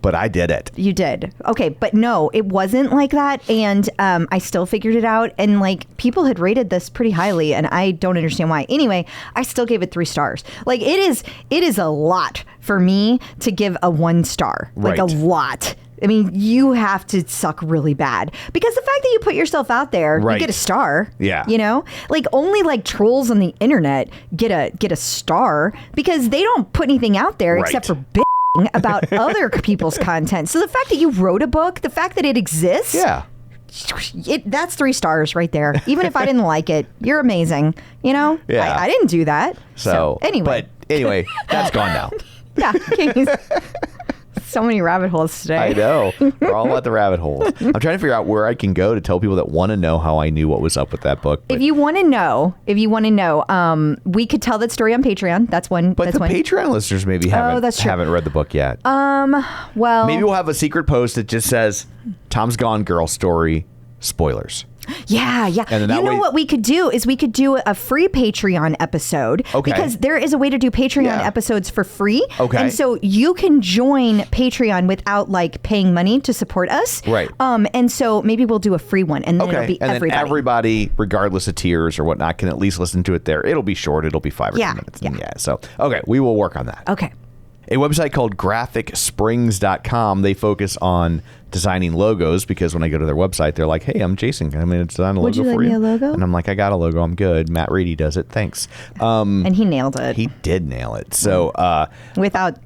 But I did it. You did. Okay, but no, it wasn't like that. And I still figured it out. And like, people had rated this pretty highly, and I don't understand why. Anyway, I still gave it 3 stars. Like, it is a lot for me to give a 1 star. Like, a lot. I mean, you have to suck really bad, because the fact that you put yourself out there, you get a star. Yeah. You know, like, only like trolls on the internet get a star because they don't put anything out there except for about other people's content. So the fact that you wrote a book, the fact that it exists. Yeah. That's 3 stars right there. Even if I didn't like it, you're amazing. You know? Yeah. I didn't do that. So anyway. But anyway, that's gone now. Yeah. So many rabbit holes today. I know. We're all about the rabbit holes. I'm trying to figure out where I can go to tell people that want to know how I knew what was up with that book. If you want to know, we could tell that story on Patreon. That's one. But the Patreon listeners maybe haven't read the book yet. Well, maybe we'll have a secret post that just says Tom's Gone Girl story, spoilers. Yeah. And then what we could do is we could do a free Patreon episode. Okay. Because there is a way to do Patreon episodes for free. Okay. And so you can join Patreon without like paying money to support us. Right. And so maybe we'll do a free one, and then it'll be and everybody. then everybody, regardless of tiers or whatnot, can at least listen to it there. It'll be short. It'll be 5 or 10 minutes. Yeah. So, okay, we will work on that. Okay. a website called graphicsprings.com. They focus on designing logos because when I go to their website, they're like, hey, I'm Jason. I'm going to design a Would logo you for like you. me a logo? And I'm like, I got a logo. I'm good. Matt Reedy does it. Thanks. And he nailed it. He did nail it. So, without,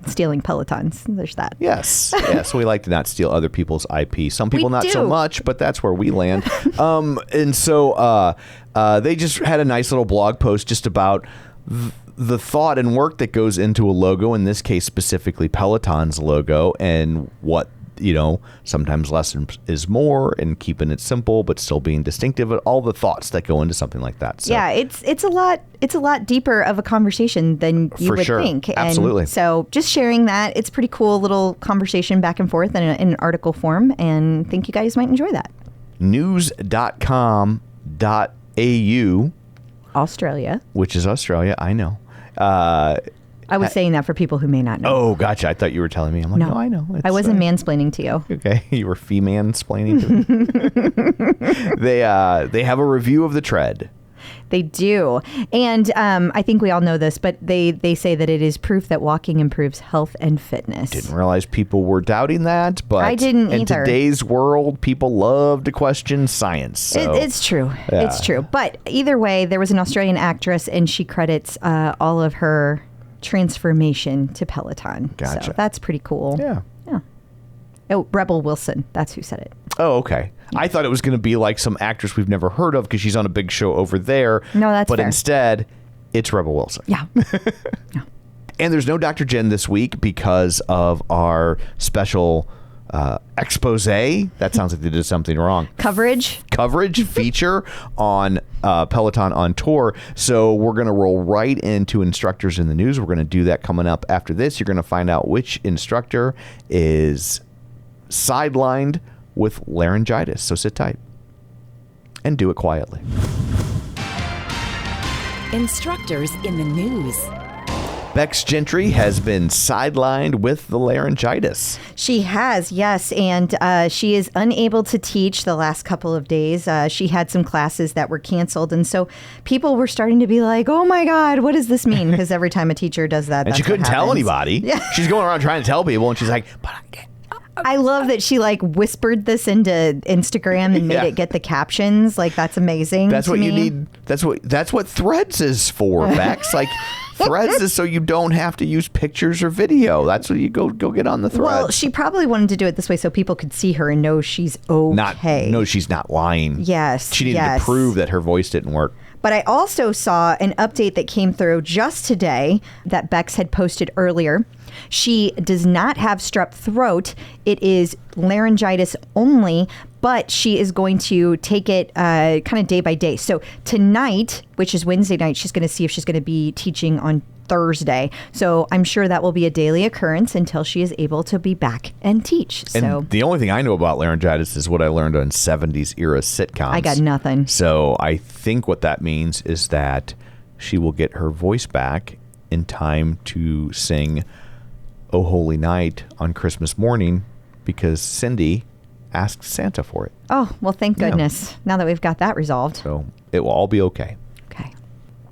stealing Pelotons. There's that. yes. Yes. We like to not steal other people's IP. Some people not so do. much, but that's where we land. And so they just had a nice little blog post just about the thought and work that goes into a logo, in this case specifically Peloton's logo, and what, sometimes less is more, and keeping it simple but still being distinctive, and all the thoughts that go into something like that. So, yeah, it's a lot deeper of a conversation than you For would sure. think. And Absolutely. so just sharing that, it's pretty cool little conversation back and forth in an article form, and think you guys might enjoy that. News.com.au, Australia. which is Australia, I know. I was saying that for people who may not know. Oh, gotcha. I thought you were telling me. I'm like, no, I know. I wasn't mansplaining to you. Okay, you were fee-mansplaining to me. They have a review of the tread. They do. And I think we all know this, but they say that it is proof that walking improves health and fitness. Didn't realize people were doubting that, but I didn't in either. today's world, people love to question science. So. It's true. Yeah. It's true. But either way, there was an Australian actress, and she credits all of her transformation to Peloton. Gotcha. So that's pretty cool. Yeah. Oh, Rebel Wilson. That's who said it. Oh, okay. I thought it was going to be like some actress we've never heard of because she's on a big show over there. No, that's But fair. instead, it's Rebel Wilson. Yeah. And there's no Dr. Jen this week because of our special expose. That sounds like they did something wrong. Coverage Feature on Peloton On Tour. So we're going to roll right into instructors in the news. We're going to do that coming up after this. You're going to find out which instructor is sidelined with laryngitis. So sit tight and do it quietly. Instructors in the news. Bex Gentry has been sidelined with the laryngitis. She has, yes, and she is unable to teach the last couple of days. She had some classes that were canceled, and so people were starting to be like, oh my God, what does this mean? Because every time a teacher does that, And she that's what couldn't tell happens. anybody. Yeah. She's going around trying to tell people, and she's like, but I can't. I love that she whispered this into Instagram and made Yeah. it get the captions. That's amazing. That's to what you me. need. That's what Threads is for, Bex. Threads is so you don't have to use pictures or video. That's what you go get on the Threads. Well, she probably wanted to do it this way so people could see her and know she's okay. No, she's not lying. Yes, She needed to yes. prove that her voice didn't work. But I also saw an update that came through just today that Bex had posted earlier. She does not have strep throat. It is laryngitis only, but she is going to take it kind of day by day. So tonight, which is Wednesday night, she's going to see if she's going to be teaching on Thursday. So I'm sure that will be a daily occurrence until she is able to be back and teach. And So the only thing I know about laryngitis is what I learned on 70s era sitcoms. I got nothing. So I think what that means is that she will get her voice back in time to sing "Oh Holy Night" on Christmas morning because Cindy asked Santa for it. Oh, well, thank goodness. Now that we've got that resolved. So it will all be okay. Okay.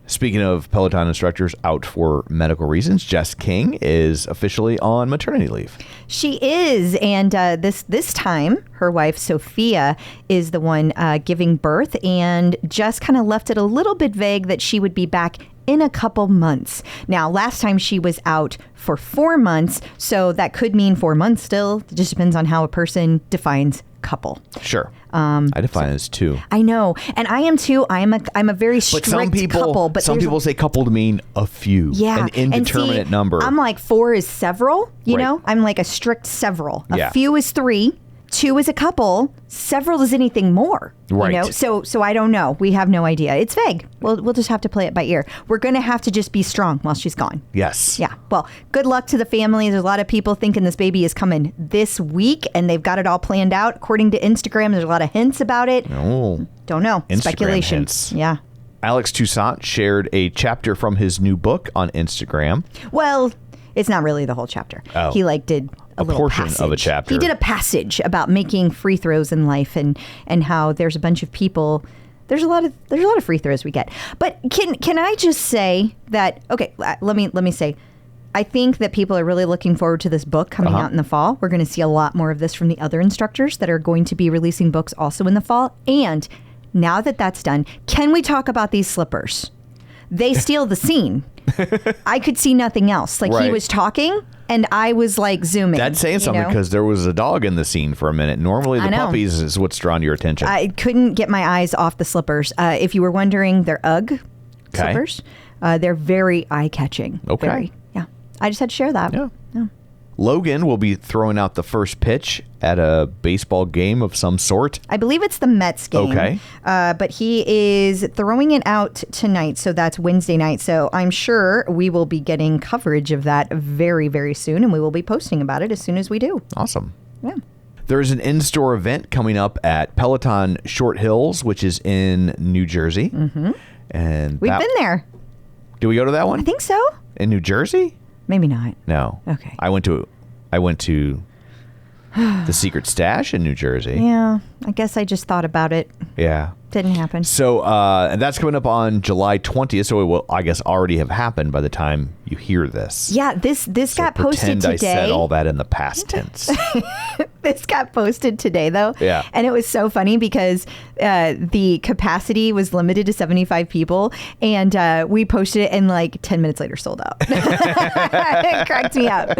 Speaking of Peloton instructors out for medical reasons, Jess King is officially on maternity leave. She is, and this time, her wife Sophia is the one giving birth, and just kind of left it a little bit vague that she would be back in a couple months. Now, last time she was out for 4 months, so that could mean 4 months still. It just depends on how a person defines couple. Sure. I define it as two. I know, and I am too. I'm a very strict But some people, couple. But some there's- people say couple to mean a few, Yeah. an indeterminate and see, number. I'm like 4 is several, you Right. know? I'm like a strict several. A Yeah. few is 3, 2 is a couple, several is anything more. Right. You know? So I don't know. We have no idea. It's vague. We'll just have to play it by ear. We're going to have to just be strong while she's gone. Yes. Yeah. Well, good luck to the family. There's a lot of people thinking this baby is coming this week and they've got it all planned out. According to Instagram, there's a lot of hints about it. Oh. Don't know. Instagram Speculation. hints. Yeah. Alex Toussaint shared a chapter from his new book on Instagram. Well, it's not really the whole chapter. Oh. He did a little portion of a passage. chapter. He did a passage about making free throws in life and how there's a bunch of people. There's a lot of free throws we get. But can I just say that? Okay, let me say, I think that people are really looking forward to this book coming out in the fall. We're going to see a lot more of this from the other instructors that are going to be releasing books also in the fall. And now that that's done, can we talk about these slippers? They steal the scene. I could see nothing else. Like he was talking and I was like zooming. That's saying something because there was a dog in the scene for a minute. Normally the puppies is what's drawn your attention. I couldn't get my eyes off the slippers. If you were wondering, they're UGG slippers. They're very eye-catching. Okay. Very, yeah. I just had to share that. Yeah. Logan will be throwing out the first pitch at a baseball game of some sort. I believe it's the Mets game. Okay. But he is throwing it out tonight, so that's Wednesday night. So I'm sure we will be getting coverage of that very, very soon, and we will be posting about it as soon as we do. Awesome. Yeah. There's an in-store event coming up at Peloton Short Hills, which is in New Jersey. Mm-hmm. And we've been there. Did we go to that one? I think so. In New Jersey? Maybe not. No. Okay. I went to the Secret Stash in New Jersey. Yeah. I guess I just thought about it. Yeah. Didn't happen. So and that's coming up on July 20th. So it will, I guess, already have happened by the time you hear this. Yeah. This got posted today. I said all that in the past tense. This got posted today, though. Yeah. And it was so funny because the capacity was limited to 75 people. And we posted it and like 10 minutes later sold out. It cracked me up.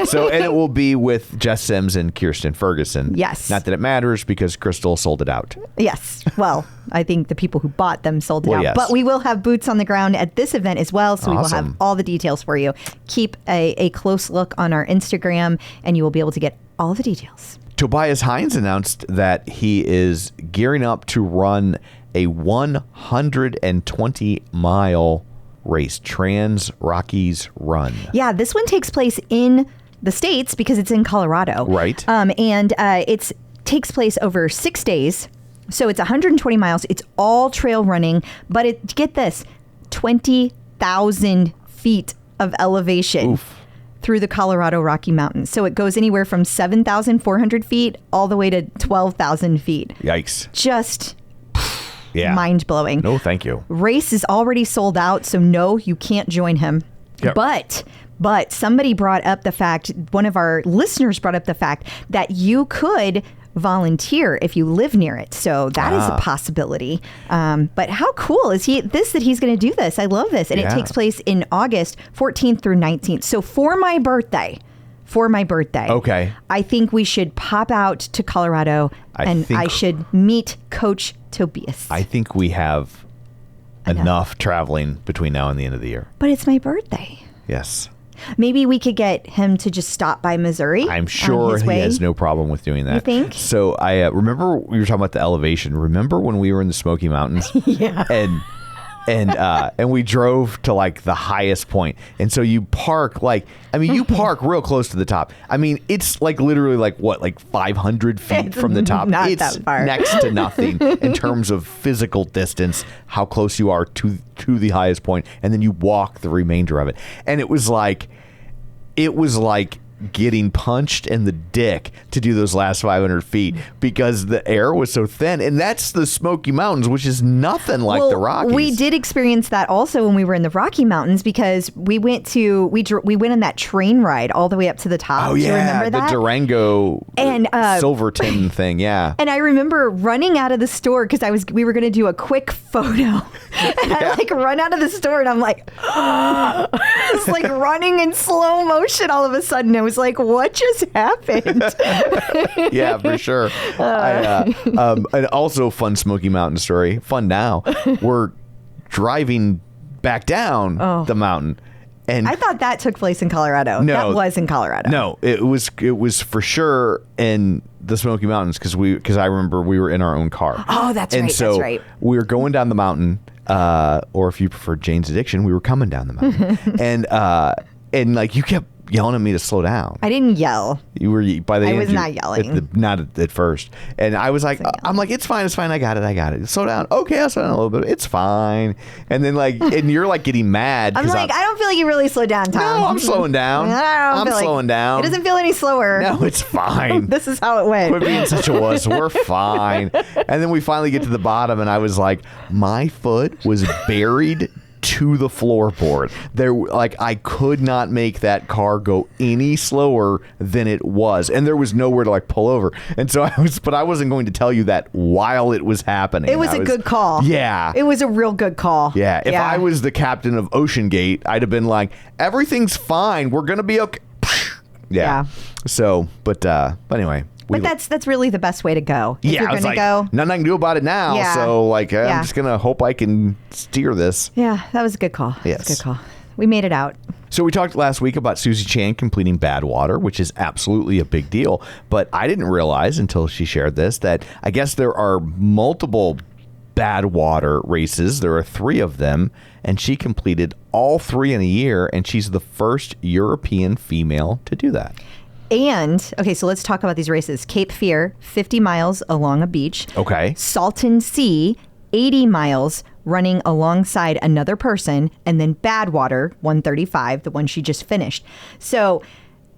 So, and it will be with Jess Sims and Kirsten Ferguson. Yes. Not that it matters because Crystal sold it out. Yes. Well, I think the people who bought them sold it out. Yes. But we will have boots on the ground at this event as well. So we will have all the details for you. Keep a close look on our Instagram and you will be able to get all the details. Tobias Heinze announced that he is gearing up to run a 120-mile race, Trans Rockies Run. Yeah, this one takes place in the States because it's in Colorado. Right. And it takes place over 6 days. So it's 120 miles. It's all trail running. But get this, 20,000 feet of elevation. Oof. Through the Colorado Rocky Mountains. So it goes anywhere from 7,400 feet all the way to 12,000 feet. Yikes. Just mind-blowing. No, thank you. Race is already sold out, so no, you can't join him. Yep. But somebody brought up the fact, one of our listeners brought up the fact that you could volunteer if you live near it. So that is a possibility. But how cool is that he's going to do this? I love this. And it takes place in August 14th through 19th. So for my birthday, okay, I think we should pop out to Colorado I should meet Coach Tobias. I think we have enough traveling between now and the end of the year. But it's my birthday. Yes. Maybe we could get him to just stop by Missouri. I'm sure he has no problem with doing that. You think? So I remember we were talking about the elevation. Remember when we were in the Smoky Mountains? Yeah. And we drove to like the highest point. And so you park you park real close to the top. I mean, it's like literally like 500 feet from the top. Not it's that far. Next to nothing in terms of physical distance, how close you are to the highest point. And then you walk the remainder of it. And it was like getting punched in the dick to do those last 500 feet because the air was so thin. And that's the Smoky Mountains, which is nothing like the Rockies. We did experience that also when we were in the Rocky Mountains because we went on that train ride all the way up to the top. Oh, yeah. Do you remember that? The Durango and Silverton thing. Yeah. And I remember running out of the store because we were going to do a quick photo. And I run out of the store and I'm like, it's like running in slow motion all of a sudden. I was like, what just happened? Yeah, for sure. And also fun Smoky Mountain story. Fun now. We're driving back down the mountain. And I thought that took place in Colorado. No, that was in Colorado. No, it was for sure in the Smoky Mountains because I remember we were in our own car. Oh, that's right. And so that's right. we were going down the mountain, or if you prefer Jane's Addiction, we were coming down the mountain, and like you kept yelling at me to slow down. I didn't yell. You were by the end. I was not yelling. Not at first. And I was like, I'm like, it's fine. I got it. Slow down. Okay, I'll slow down a little bit. It's fine. And then and you're like getting mad. I'm like, I don't feel like you really slowed down, Tom. No, I'm slowing down. I'm slowing down. It doesn't feel any slower. No, it's fine. This is how it went. Quit being such a wuss. We're fine. And then we finally get to the bottom, and I was like, my foot was buried to the floorboard. I could not make that car go any slower than it was, and there was nowhere to pull over. And so I wasn't going to tell you that while it was happening. It was a good call. Yeah. It was a real good call. Yeah. If I was the captain of Ocean Gate, I'd have been like, everything's fine. We're going to be okay. Yeah. So, but anyway. But that's really the best way to go. If yeah, you're I was going to like, go. nothing I can do about it now. Yeah. So, I'm just going to hope I can steer this. Yeah, that was a good call. Yes. That's a good call. We made it out. So we talked last week about Susie Chan completing Badwater, which is absolutely a big deal. But I didn't realize until she shared this that I guess there are multiple Badwater races. There are 3 of them, and she completed all 3 in a year, and she's the first European female to do that. And, okay, so let's talk about these races. Cape Fear, 50 miles along a beach. Okay. Salton Sea, 80 miles running alongside another person. And then Badwater, 135, the one she just finished. So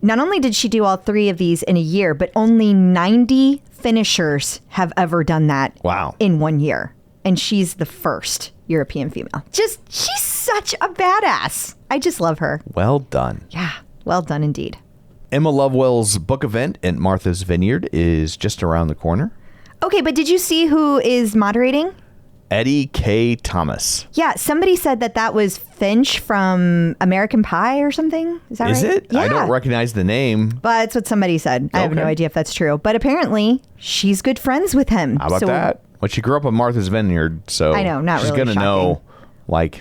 not only did she do all 3 of these in a year, but only 90 finishers have ever done that in 1 year. And she's the first European female. She's such a badass. I just love her. Well done. Yeah, well done indeed. Emma Lovewell's book event at Martha's Vineyard is just around the corner. Okay, but did you see who is moderating? Eddie K. Thomas. Yeah, somebody said that was Finch from American Pie or something. Is that right? Is it? Yeah. I don't recognize the name. But that's what somebody said. I have no idea if that's true. But apparently, she's good friends with him. How about that? Well, she grew up on Martha's Vineyard, so I know, not she's really going to know,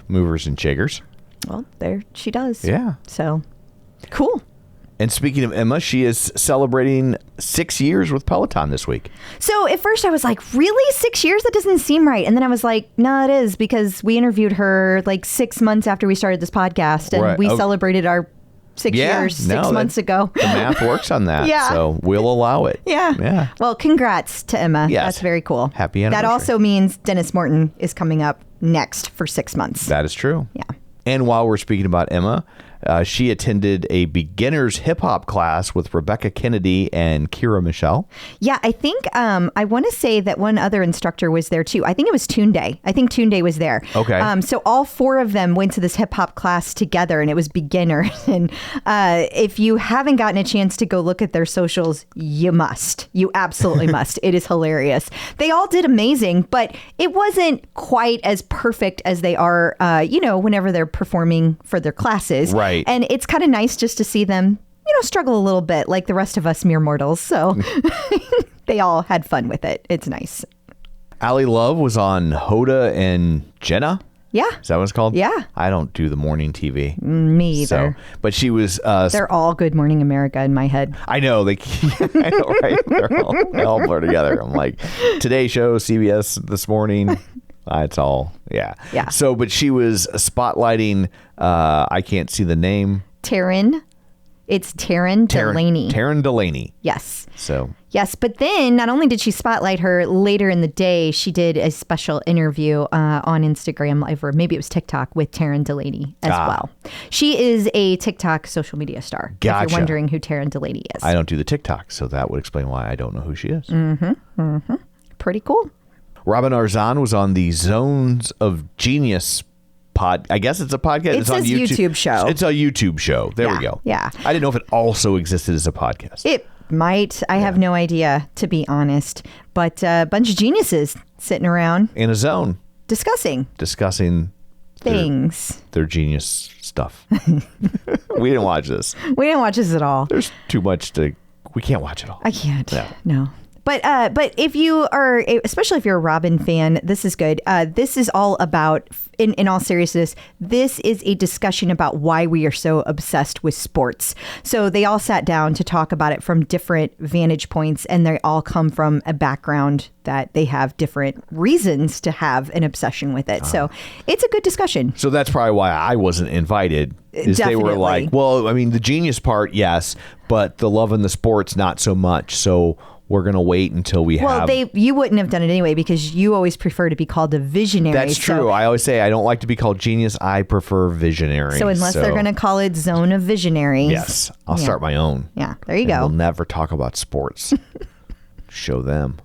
movers and shakers. Well, there she does. Yeah. So, cool. And speaking of Emma, she is celebrating 6 years with Peloton this week. So at first I was like, really? 6 years? That doesn't seem right. And then I was like, no, it is, because we interviewed her 6 months after we started this podcast, and we celebrated our 6 years 6 months ago. The math works on that. Yeah. So we'll allow it. Yeah. Yeah. Well, congrats to Emma. Yes. That's very cool. Happy anniversary. That also means Dennis Morton is coming up next for 6 months. That is true. Yeah. And while we're speaking about Emma, she attended a beginner's hip hop class with Rebecca Kennedy and Kirra Michel. Yeah, I think I want to say that one other instructor was there too. I think it was Tunde. I think Tunde was there. Okay. So all 4 of them went to this hip hop class together, and it was beginner. And if you haven't gotten a chance to go look at their socials, you must. You absolutely must. It is hilarious. They all did amazing, but it wasn't quite as perfect as they are, whenever they're performing for their classes. Right. And it's kind of nice just to see them, struggle a little bit like the rest of us mere mortals. So they all had fun with it. It's nice. Allie Love was on Hoda and Jenna. Yeah. Is that what it's called? Yeah. I don't do the morning TV. Me either. But she was... they're all Good Morning America in my head. I know. I know, right? They all blur together. I'm like, Today Show, CBS This Morning... It's all, yeah. So, but she was spotlighting, I can't see the name. Taryn. It's Taryn Delanie. Taryn Delanie. Yes. So. Yes, but then not only did she spotlight her later in the day, she did a special interview on Instagram Live, or maybe it was TikTok, with Taryn Delanie as well. She is a TikTok social media star. Gotcha. If you're wondering who Taryn Delanie is. I don't do the TikTok, so that would explain why I don't know who she is. Pretty cool. Robin Arzon was on the Zones of Genius I guess it's a podcast. It's on YouTube show. It's a YouTube show. There we go. Yeah. I didn't know if it also existed as a podcast. It might. I have no idea, to be honest. But a bunch of geniuses sitting around. In a zone. Discussing things. Their genius stuff. We didn't watch this. We didn't watch this at all. There's too much we can't watch it all. I can't. No. But if you are, especially if you're a Robin fan, this is good. This is all about, in all seriousness, this is a discussion about why we are so obsessed with sports. So they all sat down to talk about it from different vantage points, and they all come from a background that they have different reasons to have an obsession with it. So it's a good discussion. So that's probably why I wasn't invited. Is Definitely. They were like, well, I mean, the genius part, yes, but the love and the sports, not so much. So we're going to wait until we have... Well, you wouldn't have done it anyway, because you always prefer to be called a visionary. That's true. I always say I don't like to be called genius. I prefer visionary. So unless they're going to call it Zone of Visionaries. Yes. I'll start my own. Yeah. There you go. We'll never talk about sports. Show them.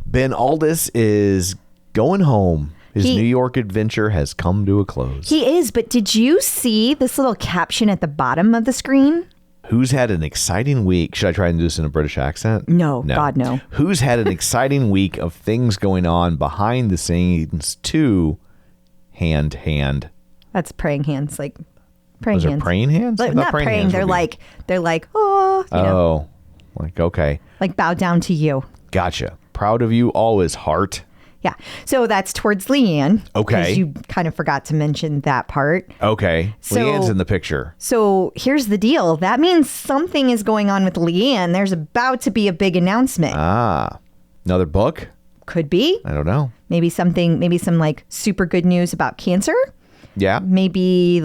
Ben Alldis is going home. His New York adventure has come to a close. He is, but did you see this little caption at the bottom of the screen? Who's had an exciting week? Should I try and do this in a British accent? No, God, no. Who's had an exciting week of things going on behind the scenes to hand? That's praying hands, like praying Those hands. are praying hands? Like, I thought not praying. hands They're would be- like, oh, you know, Oh, like, okay. like bow down to you. Gotcha. Proud of you always, heart. Yeah. So that's towards Leanne. Okay. Because you kind of forgot to mention that part. Okay. So- Leanne's in the picture. So here's the deal. That means something is going on with Leanne. There's about to be a big announcement. Ah. Another book? Could be. I don't know. Maybe some like super good news about cancer. Yeah. Maybe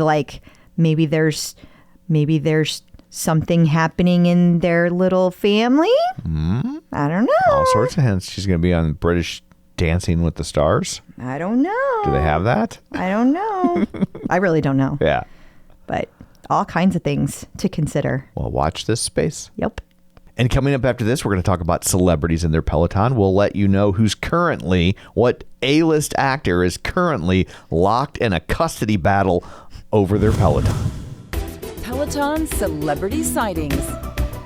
there's something happening in their little family. I don't know. All sorts of hints. She's going to be on British Dancing with the Stars. I don't know. Do they have that? I don't know. I really don't know. Yeah. But all kinds of things to consider. Well, watch this space. Yep. And coming up after this, we're going to talk about celebrities and their Peloton. We'll let you know what A-list actor is currently locked in a custody battle over their Peloton. Peloton celebrity sightings.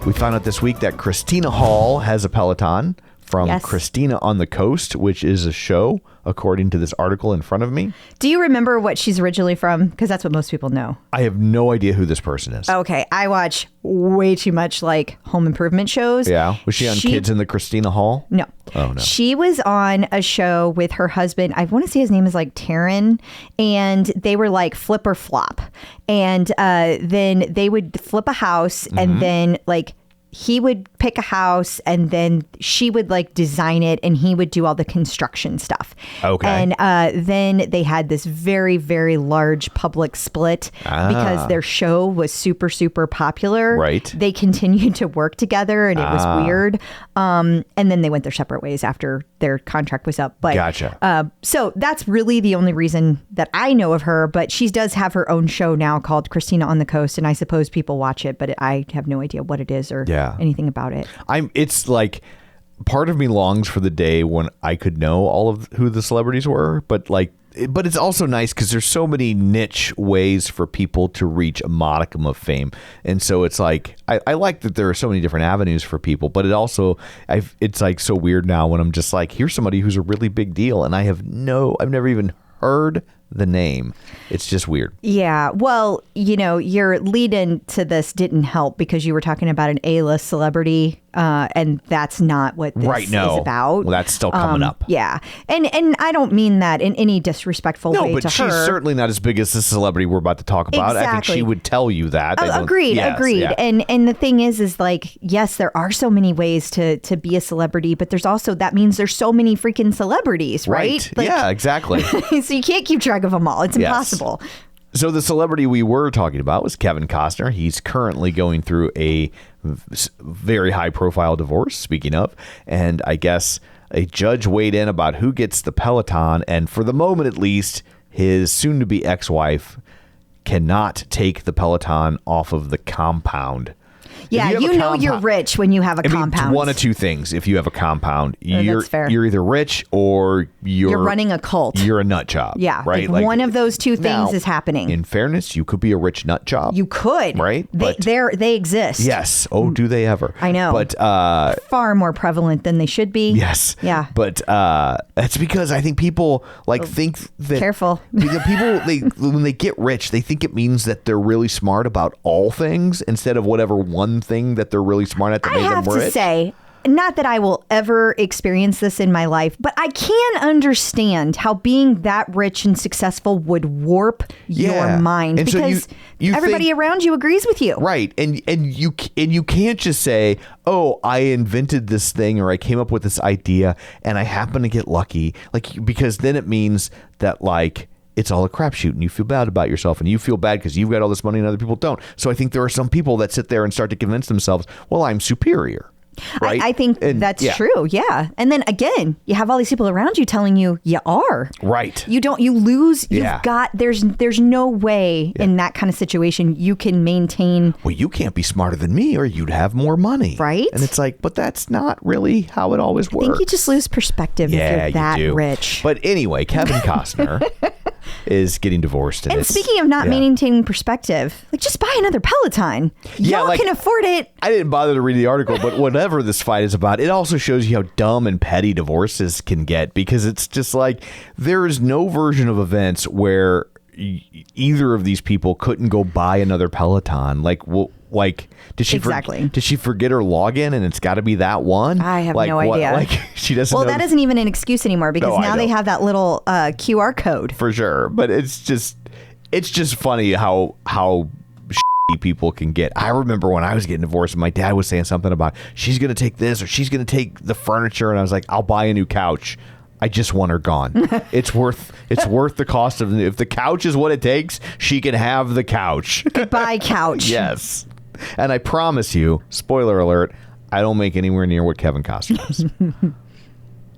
We found out this week that Christina Hall has a Peloton from Yes. Christina on the Coast, which is a show, according to this article in front of me. Do you remember what she's originally from? Because that's what most people know. I have no idea who this person is. Okay. I watch way too much like home improvement shows. Yeah. Was she on Kids in the Christina Hall? No. Oh, no. She was on a show with her husband. I want to say his name is like Taryn. And they were like flip or flop. And then they would flip a house and then like he would pick a house and then she would like design it and he would do all the construction stuff. Okay. And then they had this very, very large public split because their show was super, super popular. Right. They continued to work together and it was weird. And then they went their separate ways after their contract was up. But Gotcha. so that's really the only reason that I know of her. But she does have her own show now called Christina on the Coast. And I suppose people watch it, but I have no idea what it is or anything about it. It's like part of me longs for the day when I could know all of who the celebrities were, but it's also nice because there's so many niche ways for people to reach a modicum of fame. And so it's like, I like that there are so many different avenues for people, but it's like so weird now when I'm just like, here's somebody who's a really big deal. And I've never even heard the name. It's just weird. Yeah. Well, your lead into this didn't help because you were talking about an A-list celebrity, and that's not what this is about. Well, that's still coming up. Yeah. And I don't mean that in any disrespectful way to her. No, but she's certainly not as big as the celebrity we're about to talk about. Exactly. I think she would tell you that. Agreed. Yeah. And the thing is like, yes, there are so many ways to be a celebrity, but that means there's so many freaking celebrities, right? Like, yeah, exactly. so you can't keep track of them all. It's impossible. So the celebrity we were talking about was Kevin Costner. He's currently going through a very high profile divorce, speaking of, and I guess a judge weighed in about who gets the Peloton, and for the moment at least, his soon-to-be ex-wife cannot take the Peloton off of the compound. Yeah, you're rich when you have a compound. One of two things. If you have a compound, that's fair. You're either rich or you're running a cult. You're a nut job. Yeah, right. Like one of those two things is happening. In fairness, you could be a rich nut job. You could, right? They exist. Yes. Oh, do they ever? I know. But far more prevalent than they should be. Yes. Yeah. But that's because I think people think that careful. People when they get rich, they think it means that they're really smart about all things instead of whatever one thing that they're really smart at that made them rich. I have to say, not that I will ever experience this in my life, but I can understand how being that rich and successful would warp your mind, and because so you everybody around you agrees with you. Right. And you can't just say, oh, I invented this thing or I came up with this idea and I happen to get lucky, because then it means that it's all a crapshoot and you feel bad about yourself and you feel bad because you've got all this money and other people don't. So I think there are some people that sit there and start to convince themselves, well, I'm superior. Right? I think that's true. Yeah. And then again, you have all these people around you telling you are. Right. You lose. You've got, there's no way in that kind of situation you can maintain. Well, you can't be smarter than me or you'd have more money. Right. And it's like, but that's not really how it always works. I think you just lose perspective if you're that rich. But anyway, Kevin Costner is getting divorced. And speaking of not maintaining perspective, like just buy another Peloton. Y'all can afford it. I didn't bother to read the article, but whatever this fight is about, it also shows you how dumb and petty divorces can get, because it's just like there is no version of events where either of these people couldn't go buy another Peloton. Did she did she forget her login and it's got to be that one? I have no idea. She doesn't. Well, that isn't even an excuse anymore, because now they have that little QR code for sure. But it's just funny how people can get. I remember when I was getting divorced and my dad was saying something about she's going to take this or she's going to take the furniture, and I was like, I'll buy a new couch. I just want her gone. It's worth the cost of, if the couch is what it takes, she can have the couch. Goodbye, couch. Yes. And I promise you, spoiler alert, I don't make anywhere near what Kevin Costner does.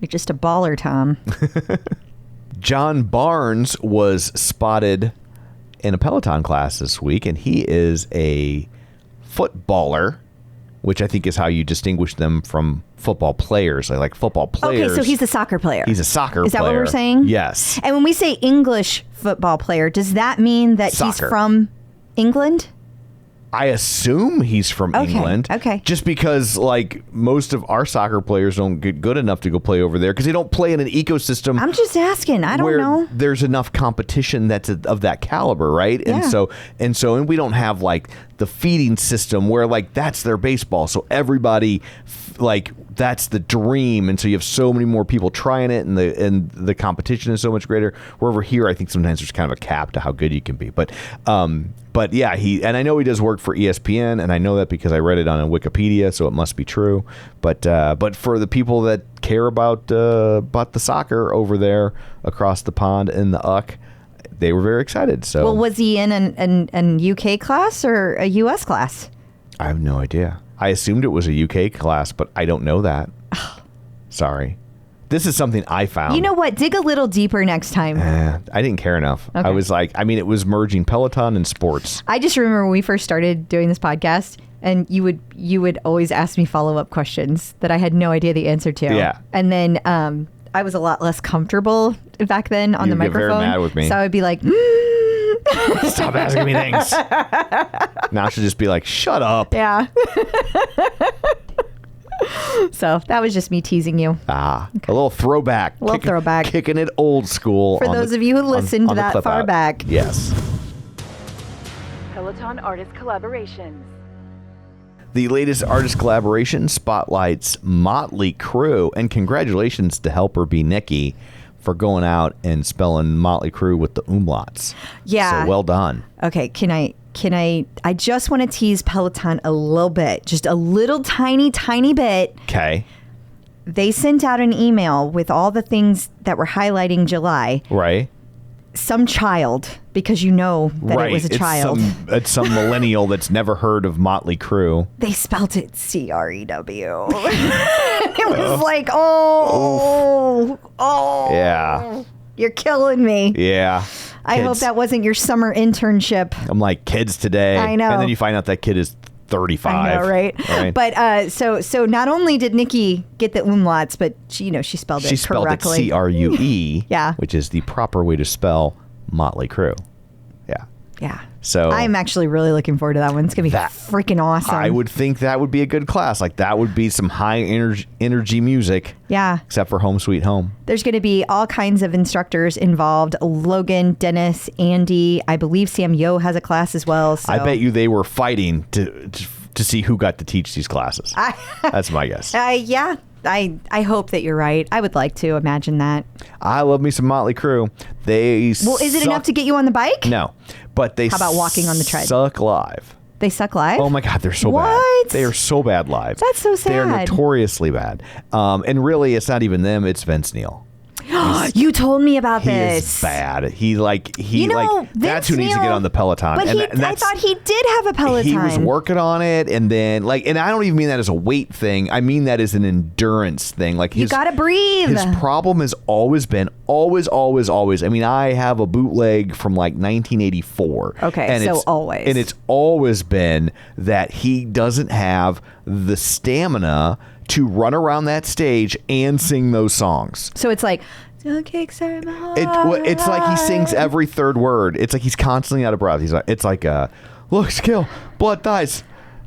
You're just a baller, Tom. John Barnes was spotted in a Peloton class this week, and he is a footballer, which I think is how you distinguish them from football players. I like football players. Okay, so he's a soccer player. He's a soccer player. Is that what we're saying? Yes. And when we say English football player, does that mean that he's from England? I assume he's from England. Okay. Just because, most of our soccer players don't get good enough to go play over there because they don't play in an ecosystem. I'm just asking. I don't know. There's enough competition that's of that caliber, right? Yeah. And we don't have the feeding system where that's their baseball. So everybody that's the dream, and so you have so many more people trying it, and the competition is so much greater. Where over here, I think sometimes there's kind of a cap to how good you can be. But yeah, and I know he does work for ESPN, and I know that because I read it on Wikipedia, so it must be true. But for the people that care about the soccer over there across the pond in the UC, they were very excited. So, well, was he in an UK class or a US class? I have no idea. I assumed it was a UK class, but I don't know that. Sorry. This is something I found. You know what? Dig a little deeper next time. I didn't care enough. Okay. I was it was merging Peloton and sports. I just remember when we first started doing this podcast, and you would always ask me follow-up questions that I had no idea the answer to. Yeah. And then I was a lot less comfortable back then on the microphone. Very mad with me. So I would be like, Stop asking me things. Now I should just be like, shut up. Yeah. So that was just me teasing you. A little throwback. Kicking it old school. For those of you who listened that far back. Yes. Peloton artist collaborations. The latest artist collaboration spotlights Motley Crue, and congratulations to Helper B. Nikki for going out and spelling Motley Crue with the umlauts. Yeah. So well done. Okay, can I just want to tease Peloton a little bit, just a little tiny bit. Okay. They sent out an email with all the things that were highlighting July. Right. Some child, because you know that it was a child. It's some millennial that's never heard of Motley Crue. They spelt it CREW. It was like, oh. Yeah. You're killing me. Yeah. I hope that wasn't your summer internship. I'm like, kids today. I know. And then you find out that kid is 35. I know, right? But so not only did Nikki get the umlauts, but she spelled it correctly. She spelled it CRUE. Yeah. Which is the proper way to spell Motley Crue. Yeah. Yeah. So I'm actually really looking forward to that one. It's going to be freaking awesome. I would think that would be a good class. That would be some high energy music. Yeah. Except for Home Sweet Home. There's going to be all kinds of instructors involved. Logan, Dennis, Andy. I believe Sam Yo has a class as well. So. I bet you they were fighting to see who got to teach these classes. That's my guess. Yeah. I hope that you're right. I would like to imagine that. I love me some Motley Crue. Is it enough to get you on the bike? No, but they. How about walking on the tread? Suck live. They suck live? Oh my God, they're so bad. What? They are so bad live. That's so sad. They are notoriously bad. And really, it's not even them. It's Vince Neil. You told me about He this. is bad. He that's Vince who needs to get Neil- on the Peloton. But I thought he did have a Peloton. He was working on it, and then and I don't even mean that as a weight thing. I mean that as an endurance thing. Like You gotta breathe. His problem has always been always. I mean, I have a bootleg from like 1984. Okay, and so always. And it's always been that he doesn't have the stamina to run around that stage and sing those songs. So it's like, don't kickstart my heart. It's like he sings every third word. It's like he's constantly out of breath. It's like look, skill, blood thighs,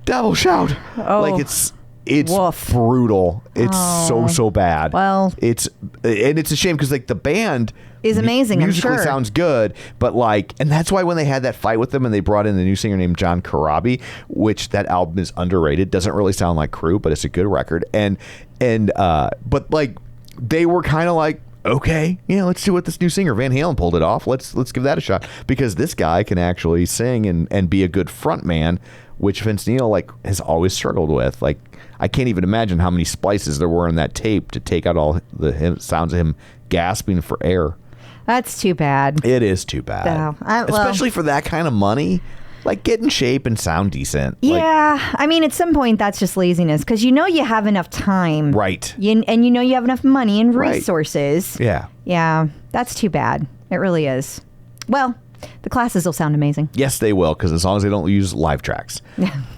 devil shout. Oh. Like it's Woof. brutal. It's so bad. Well. it's a shame because like the band Is amazing, I'm musically sure. sounds good, but and that's why when they had that fight with them and they brought in the new singer named John Karabi, which that album is underrated, doesn't really sound like Crue, but it's a good record. But like they were kind of like, okay, let's see what this new singer Van Halen pulled it off. Let's give that a shot because this guy can actually sing and be a good front man, which Vince Neil has always struggled with. Like I can't even imagine how many splices there were in that tape to take out all the sounds of him gasping for air. That's too bad. It is too bad, especially for that kind of money. Like get in shape and sound decent. Yeah, I mean, at some point that's just laziness because you have enough time, Right. And you have enough money and Right. resources. Yeah. That's too bad. It really is. Well, the classes will sound amazing. Yes, they will, because as long as they don't use live tracks,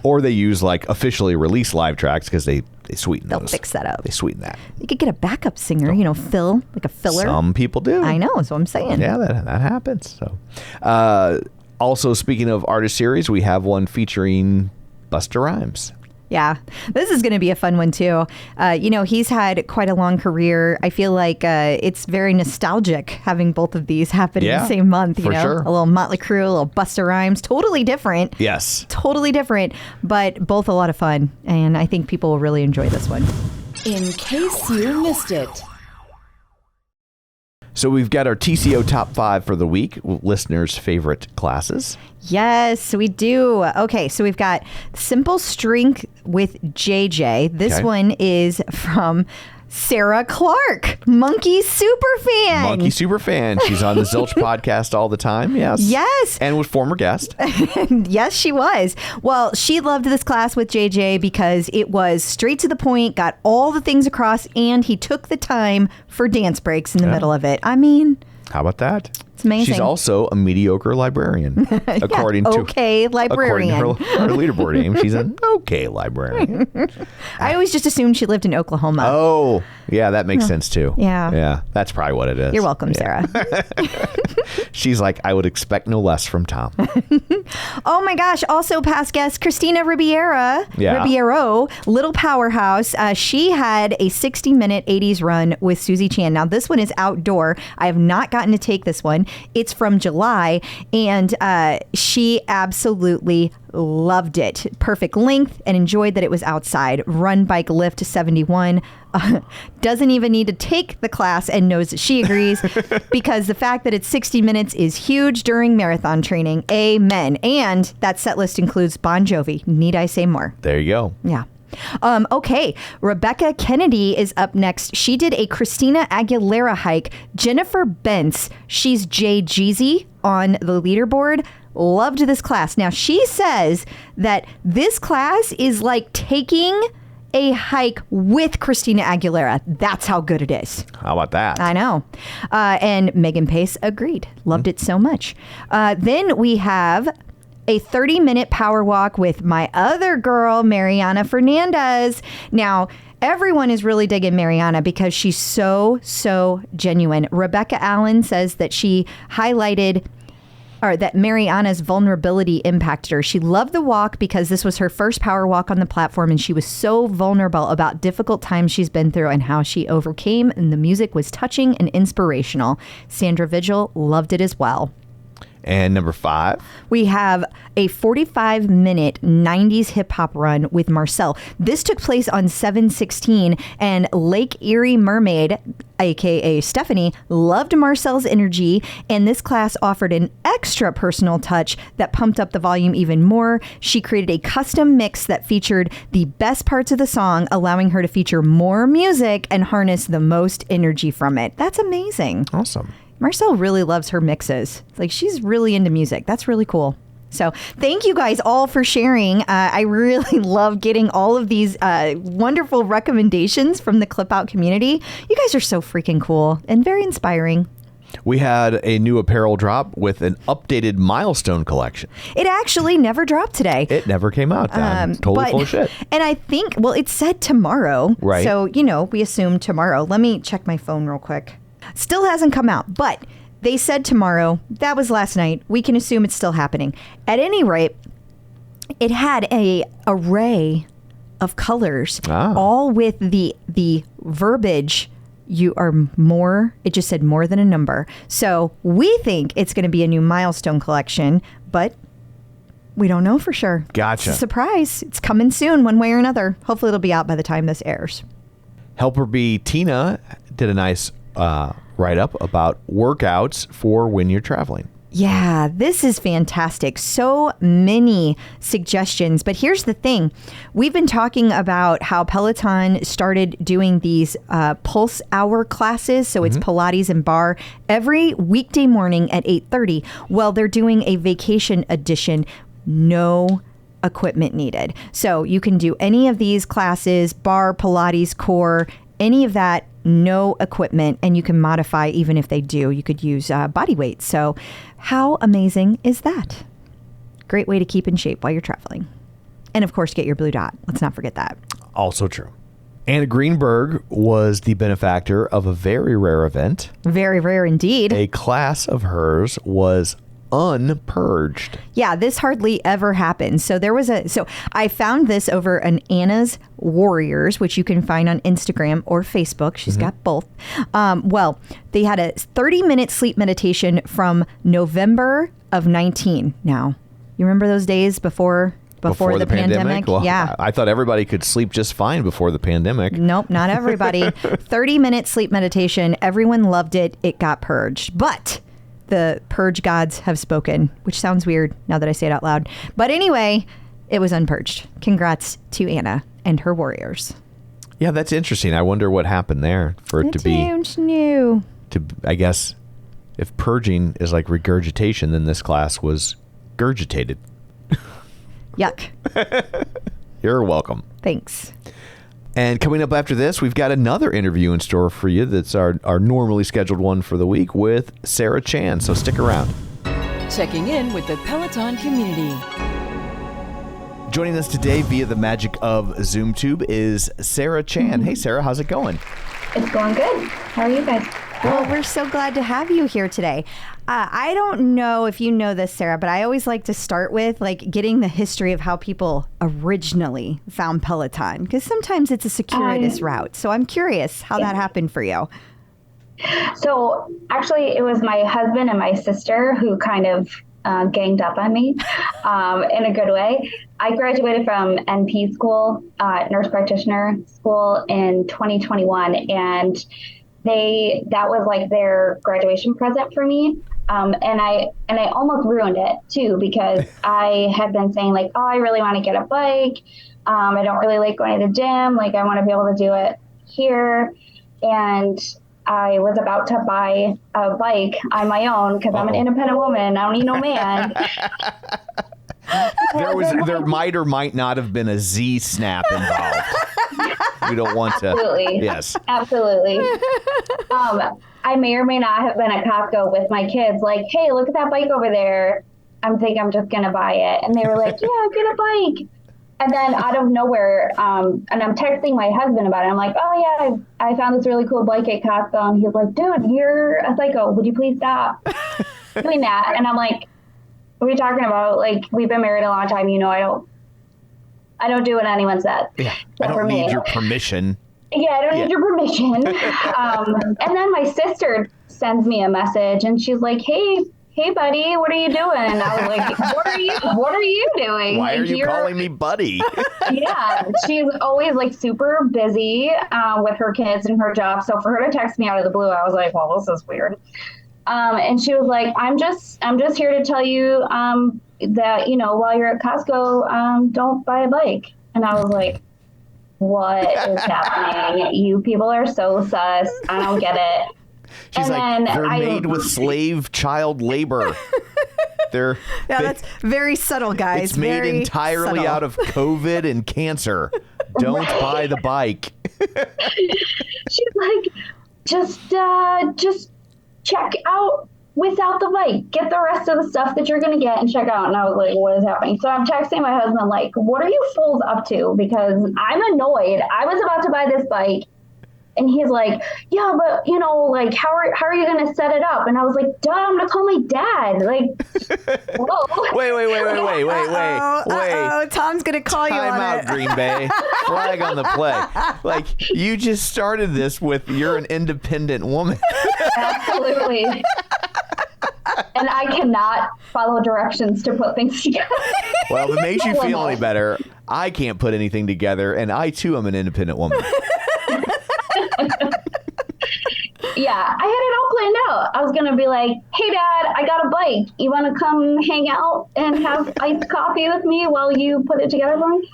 or they use officially released live tracks, because they sweeten They'll those. fix that up. They sweeten that. You could get a backup singer, fill like a filler. Some people do. I know, that's what I'm saying. Yeah, that happens. So, also speaking of artist series, we have one featuring Busta Rhymes. Yeah, this is going to be a fun one too. He's had quite a long career. I feel like it's very nostalgic having both of these happen in the same month. For sure. A little Motley Crue, a little Busta Rhymes, totally different. Yes. Totally different, but both a lot of fun. And I think people will really enjoy this one. In case you missed it. So we've got our TCO Top 5 for the week, listeners' favorite classes. Yes, we do. Okay, so we've got Simple Strength with JJ. This one is from Sarah Clark, Monkey Superfan. Monkey Superfan. She's on the Zilch podcast all the time. Yes. Yes. And was former guest. Yes, she was. Well, she loved this class with JJ because it was straight to the point, got all the things across, and he took the time for dance breaks in the middle of it. I mean, how about that? It's amazing. She's also a mediocre librarian, according to librarian. According to her leaderboard name, she's an okay librarian. I always just assumed she lived in Oklahoma. Oh, yeah, that makes sense too. Yeah, that's probably what it is. You're welcome, Sarah. She's like, I would expect no less from Tom. Oh my gosh! Also, past guest Christina Ribeiro, Little Powerhouse. She had a 60-minute 80s run with Susie Chan. Now, this one is outdoor. I have not gotten to take this one. It's from July, and she absolutely loved it. Perfect length, and enjoyed that it was outside. Run, bike, lift to 71. Doesn't even need to take the class and knows that she agrees because the fact that it's 60 minutes is huge during marathon training. Amen. And that set list includes Bon Jovi. Need I say more? There you go. Yeah. Okay, Rebecca Kennedy is up next. She did a Christina Aguilera hike. Jennifer Bentz, she's Jay Jeezy on the leaderboard. Loved this class. Now, she says that this class is like taking a hike with Christina Aguilera. That's how good it is. How about that? I know. And Megan Pace agreed. Loved it so much. Then we have a 30-minute power walk with my other girl, Mariana Fernandez. Now, everyone is really digging Mariana because she's so genuine. Rebecca Allen says that she highlighted that Mariana's vulnerability impacted her. She loved the walk because this was her first power walk on the platform, and she was so vulnerable about difficult times she's been through and how she overcame, and the music was touching and inspirational. Sandra Vigil loved it as well. And number 5. We have a 45-minute 90s hip-hop run with Marcel. This took place on 7/16, and Lake Erie Mermaid, a.k.a. Stephanie, loved Marcel's energy, and this class offered an extra personal touch that pumped up the volume even more. She created a custom mix that featured the best parts of the song, allowing her to feature more music and harness the most energy from it. That's amazing. Awesome. Marcel really loves her mixes. Like, she's really into music. That's really cool. So thank you guys all for sharing. I really love getting all of these wonderful recommendations from the Clip Out community. You guys are so freaking cool and very inspiring. We had a new apparel drop with an updated milestone collection. It actually never dropped today. It never came out. Totally full of shit. And I think, well, it said tomorrow. Right. So, we assume tomorrow. Let me check my phone real quick. Still hasn't come out, but they said tomorrow. That was last night. We can assume it's still happening. At any rate, it had a array of colors, all with the verbiage. You are more. It just said more than a number. So we think it's going to be a new milestone collection, but we don't know for sure. Gotcha. It's a surprise. It's coming soon, one way or another. Hopefully, it'll be out by the time this airs. Helper Bee Tina did a nice write-up about workouts for when you're traveling. Yeah, this is fantastic. So many suggestions. But here's the thing. We've been talking about how Peloton started doing these pulse hour classes. So it's Pilates and bar every weekday morning at 8:30. Well, they're doing a vacation edition. No equipment needed. So you can do any of these classes, bar, Pilates, core, any of that, no equipment, and you can modify even if they do. You could use body weight. So how amazing is that? Great way to keep in shape while you're traveling. And of course, get your blue dot. Let's not forget that. Also true. Anna Greenberg was the benefactor of a very rare event. Very rare indeed. A class of hers was un-purged. Yeah, this hardly ever happens. So I found this over an Anna's Warriors, which you can find on Instagram or Facebook. She's got both. Well, they had a 30-minute sleep meditation from November of 19. Now, you remember those days before the pandemic? Well, yeah. I thought everybody could sleep just fine before the pandemic. Nope, not everybody. 30-minute sleep meditation. Everyone loved it. It got purged. But the purge gods have spoken, which sounds weird now that I say it out loud. But anyway, it was unpurged. Congrats to Anna and her warriors. Yeah, that's interesting. I wonder what happened there for it to be new. I guess if purging is like regurgitation, then this class was gurgitated. Yuck. You're welcome. Thanks. And coming up after this, we've got another interview in store for you. That's our normally scheduled one for the week with Susie Chan. So stick around. Checking in with the Peloton community. Joining us today via the magic of ZoomTube is Susie Chan. Hey, Sarah, how's it going? It's going good. How are you guys? Well, we're so glad to have you here today. I don't know if you know this, Sarah, but I always like to start with getting the history of how people originally found Peloton, because sometimes it's a circuitous route. So I'm curious how that happened for you. So actually, it was my husband and my sister who kind of ganged up on me in a good way. I graduated from NP school, nurse practitioner school, in 2021, and that was like their graduation present for me. And I almost ruined it too, because I had been saying I really want to get a bike. I don't really like going to the gym. I want to be able to do it here. And I was about to buy a bike on my own because I'm an independent woman. I don't need no man. There might or might not have been a Z snap involved. We don't want to. Absolutely. Yes. Absolutely. I may or may not have been at Costco with my kids, hey, look at that bike over there. I'm just going to buy it. And they were like, yeah, get a bike. And then out of nowhere, and I'm texting my husband about it. I'm like, oh, yeah, I found this really cool bike at Costco. And he's like, dude, you're a psycho. Would you please stop doing that? And I'm like, what are you talking about? We've been married a long time. I don't do what anyone says. Yeah, I don't need your permission. Yeah, I don't need your permission. And then my sister sends me a message, and she's like, hey, hey buddy, what are you doing? And I was like, what are you doing? Why are Like, you calling me buddy? Yeah, she's always like super busy with her kids and her job. So for her to text me out of the blue, I was like, well, this is weird. And she was like, I'm just here to tell you that, you know, while you're at Costco, don't buy a bike. And I was like, what is happening? You people are so sus. I don't get it. She's and like, they're made with slave child labor. They're that's very subtle, guys. It's made very entirely subtle. out of COVID and cancer. Don't buy the bike. She's like, just check out without the bike. Get the rest of the stuff that you're going to get and check out. And I was like, what is happening? So I'm texting my husband, like, what are you fools up to? Because I'm annoyed. I was about to buy this bike. And he's like, yeah, but, you know, like, how are you going to set it up? And I was like, duh, I'm going to call my dad. Like, whoa. Wait. Uh-oh, Tom's going to call you Time on out, it. Green Bay. Flag on the play. Like, you just started this with you're an independent woman. Absolutely. And I cannot follow directions to put things together. Well, if it makes you feel any better, I can't put anything together, and I, too, am an independent woman. Yeah, I had it all planned out. I was going to be like, hey, Dad, I got a bike. You want to come hang out and have iced coffee with me while you put it together for me?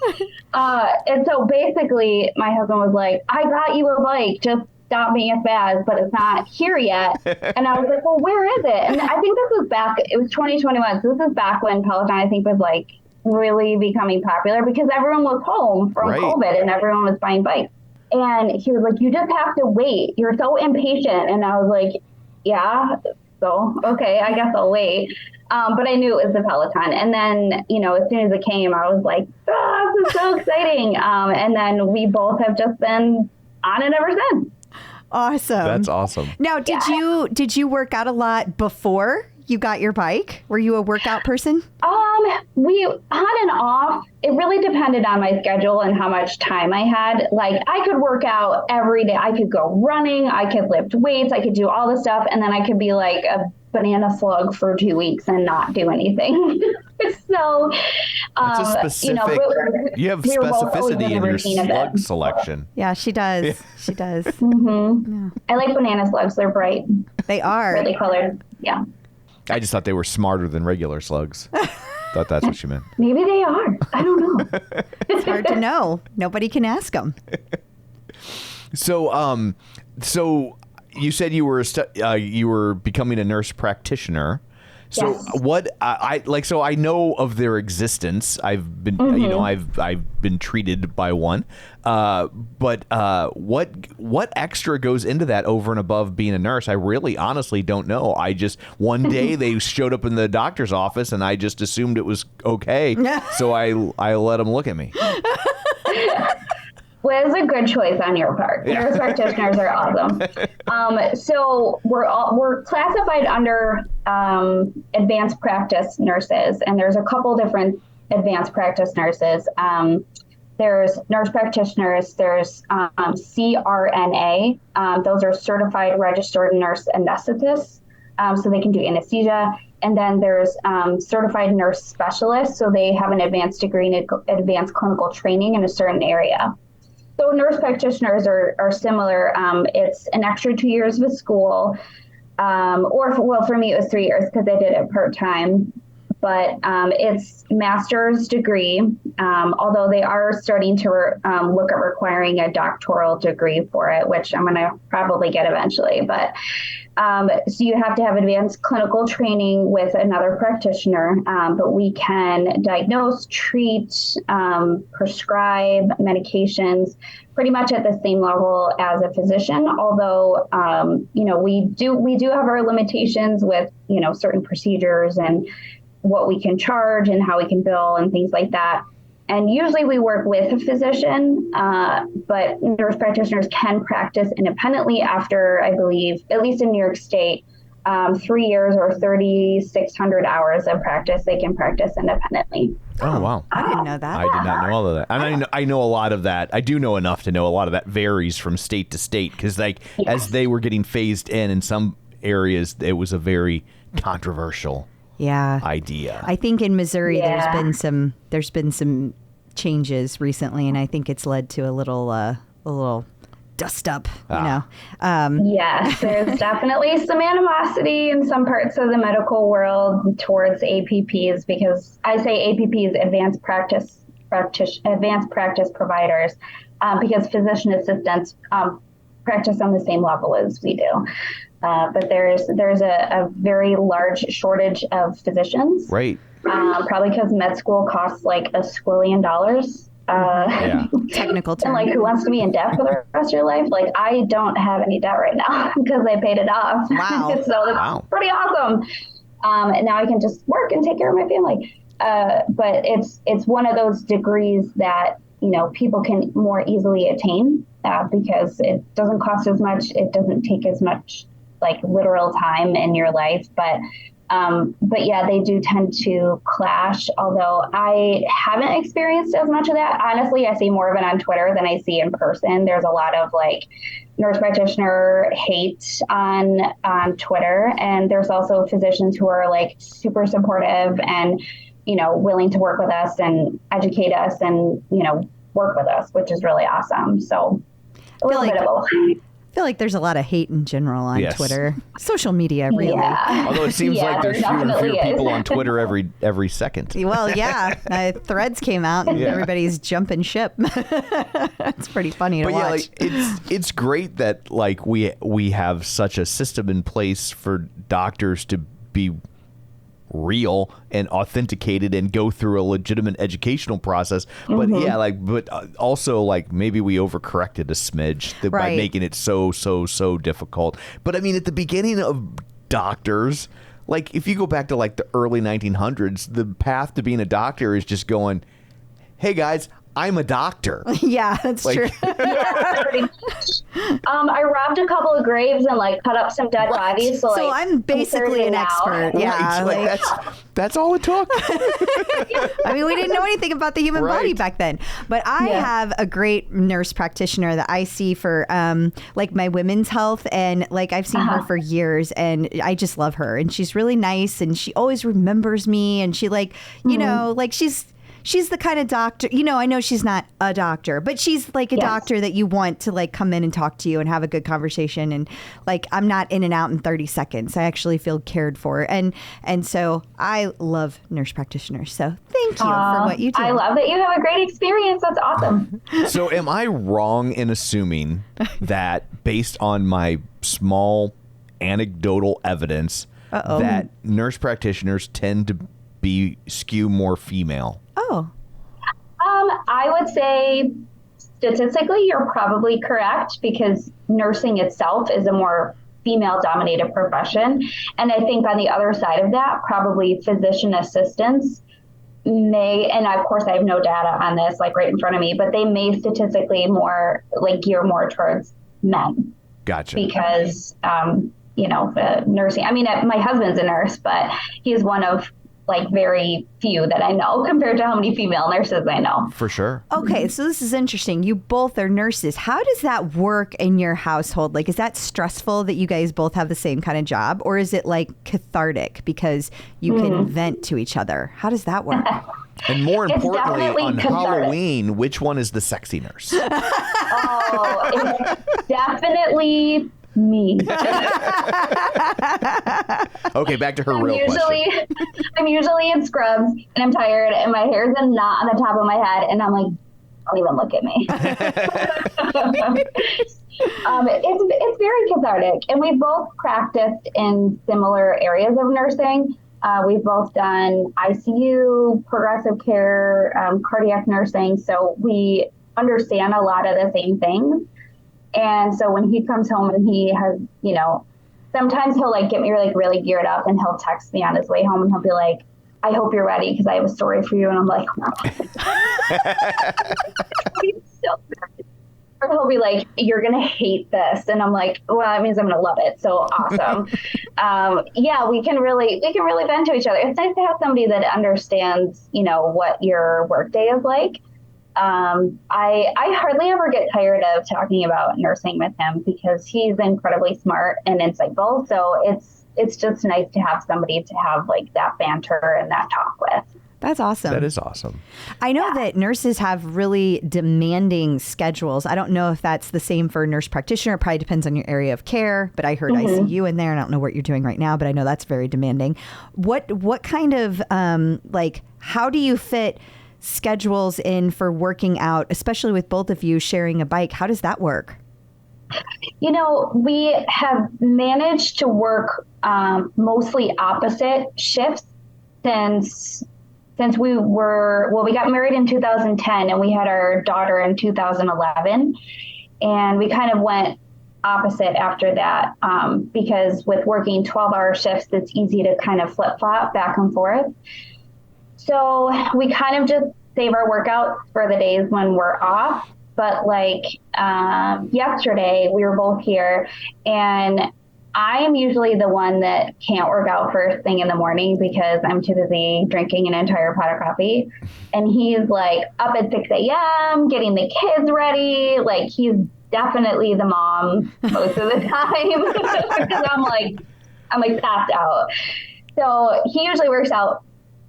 And so basically, my husband was like, I got you a bike. Just stop being a fast, but it's not here yet. And I was like, well, where is it? And I think this was back, it was 2021. So this is back when Peloton, I think, was like really becoming popular because everyone was home from COVID and everyone was buying bikes. And he was like, you just have to wait. You're so impatient. And I was like, yeah, so, okay, I guess I'll wait. But I knew it was the Peloton. And then, you know, as soon as it came, I was like, oh, this is so exciting. And then we both have just been on it ever since. Awesome. That's awesome. Now, did you work out a lot before you got your bike? Were you a workout person? We on and off. It really depended on my schedule and how much time I had. Like, I could work out every day. I could go running. I could lift weights. I could do all this stuff. And then I could be like a banana slug for 2 weeks and not do anything. So, That's a specific, you have specificity in your slug selection. Yeah, she does. Yeah. She does. Mm-hmm. Yeah. I like banana slugs. They're bright. They are. Really colored. Yeah. I just thought they were smarter than regular slugs. Thought that's what you meant. Maybe they are. I don't know. It's hard to know. Nobody can ask them. So you said you were becoming a nurse practitioner. So yes. what so I know of their existence. I've been I've been treated by one. But what extra goes into that over and above being a nurse? I really honestly don't know. I just one day they showed up in the doctor's office and I just assumed it was okay. So I let them look at me. Well, it's a good choice on your part. Nurse practitioners are awesome. So we're classified under advanced practice nurses, and there's a couple different advanced practice nurses. There's nurse practitioners. There's CRNA. Those are certified registered nurse anesthetists, so they can do anesthesia. And then there's certified nurse specialists, so they have an advanced degree in advanced clinical training in a certain area. So nurse practitioners are similar. It's an extra 2 years of school, for me it was 3 years because I did it part-time. But it's master's degree, although they are starting to look at requiring a doctoral degree for it, which I'm going to probably get eventually. But so you have to have advanced clinical training with another practitioner, but we can diagnose, treat, prescribe medications pretty much at the same level as a physician. Although, we do have our limitations with, certain procedures and what we can charge and how we can bill and things like that. And usually we work with a physician, but nurse practitioners can practice independently after, I believe, at least in New York State, 3 years or 3,600 hours of practice, they can practice independently. Oh, wow. I didn't know that. I did not know all of that. I know a lot of that. I do know enough to know a lot of that varies from state to state because, as they were getting phased in some areas it was a very controversial idea. I think in Missouri there's been some changes recently, and I think it's led to a little dust up, Yes, there's definitely some animosity in some parts of the medical world towards APPs, because I say APPs, advanced practice providers, because physician assistants practice on the same level as we do. But there's a very large shortage of physicians. Right. Probably because med school costs like $1 squillion. Technical term. And like, who wants to be in debt for the rest of your life? Like, I don't have any debt right now because I paid it off. Wow. So that's pretty awesome. And now I can just work and take care of my family. But it's one of those degrees that, people can more easily attain because it doesn't cost as much. It doesn't take as much like literal time in your life. But yeah, they do tend to clash, although I haven't experienced as much of that. Honestly, I see more of it on Twitter than I see in person. There's a lot of like nurse practitioner hate on Twitter. And there's also physicians who are like super supportive and, willing to work with us and educate us and, work with us, which is really awesome. So a little bit of both. I feel like there's a lot of hate in general on Twitter. Social media, really. Yeah. Although it seems like there's fewer and fewer people on Twitter every second. Well, yeah. Threads came out and everybody's jumping ship. It's pretty funny to watch. It's great that like we have such a system in place for doctors to be real and authenticated and go through a legitimate educational process, but also like maybe we overcorrected a smidge by making it so difficult. But I mean, at the beginning of doctors, like if you go back to like the early 1900s, the path to being a doctor is just going, hey guys, I'm a doctor. Yeah, that's true. I robbed a couple of graves and like cut up some dead bodies. So I'm basically an expert. Yeah, right. That's all it took. I mean, we didn't know anything about the human body back then. But I have a great nurse practitioner that I see for like my women's health, and like I've seen her for years, and I just love her, and she's really nice, and she always remembers me, and she like like she's the kind of doctor, I know she's not a doctor, but she's like a doctor that you want to like come in and talk to you and have a good conversation. And like, I'm not in and out in 30 seconds. I actually feel cared for. And so I love nurse practitioners. So thank you for what you do. I love that you have a great experience. That's awesome. So am I wrong in assuming that based on my small anecdotal evidence that nurse practitioners tend to skew more female? Oh. I would say statistically, you're probably correct, because nursing itself is a more female-dominated profession. And I think on the other side of that, probably physician assistants may, and of course I have no data on this like right in front of me, but they may statistically more like gear more towards men. Gotcha. Because, nursing, I mean, my husband's a nurse, but he's one of like very few that I know compared to how many female nurses I know. For sure. Okay, so this is interesting. You both are nurses. How does that work in your household? Like, is that stressful that you guys both have the same kind of job, or is it like cathartic because you can vent to each other? How does that work? And more importantly, on cathartic. Halloween, which one is the sexy nurse? Oh, it's definitely me. Okay, back to her real question. I'm usually in scrubs and I'm tired and my hair's a knot on the top of my head and I'm like, don't even look at me. It's very cathartic, and we've both practiced in similar areas of nursing. We've both done ICU, progressive care, cardiac nursing, so we understand a lot of the same things. And so when he comes home and he has, sometimes he'll like get me like really geared up and he'll text me on his way home and he'll be like, I hope you're ready because I have a story for you. And I'm like, or he'll be like, you're going to hate this. And I'm like, well, that means I'm going to love it. So awesome. We can really vent to each other. It's nice to have somebody that understands, what your workday is like. I hardly ever get tired of talking about nursing with him because he's incredibly smart and insightful. So it's just nice to have somebody to have like that banter and that talk with. That's awesome. That is awesome. I know that nurses have really demanding schedules. I don't know if that's the same for a nurse practitioner. It probably depends on your area of care, but I heard ICU in there. I don't know what you're doing right now, but I know that's very demanding. What kind of, how do you fit schedules in for working out, especially with both of you sharing a bike? How does that work? You know, we have managed to work mostly opposite shifts since we got married in 2010 and we had our daughter in 2011, and we kind of went opposite after that because with working 12-hour shifts, it's easy to kind of flip-flop back and forth. So we kind of just save our workouts for the days when we're off. But like yesterday, we were both here, and I am usually the one that can't work out first thing in the morning because I'm too busy drinking an entire pot of coffee. And he's like up at 6 a.m. getting the kids ready. Like he's definitely the mom most of the time because I'm like passed out. So he usually works out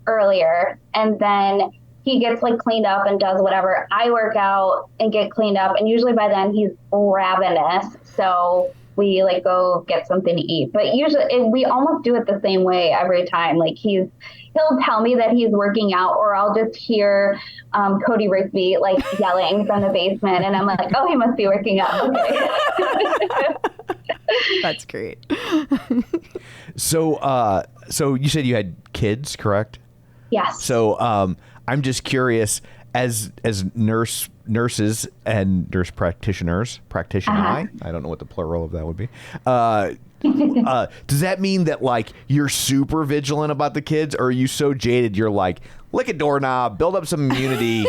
earlier, and then he gets like cleaned up and does whatever. I work out and get cleaned up, and usually by then he's ravenous. So we like go get something to eat. But usually we almost do it the same way every time. Like he'll tell me that he's working out, or I'll just hear Cody Rigby like yelling from the basement, and I'm like, oh, he must be working out. Okay. That's great. So you said you had kids, correct? Yes. So I'm just curious, as nurses and nurse practitioners, I don't know what the plural of that would be. Does that mean that like you're super vigilant about the kids, or are you so jaded you're like, lick a doorknob, build up some immunity,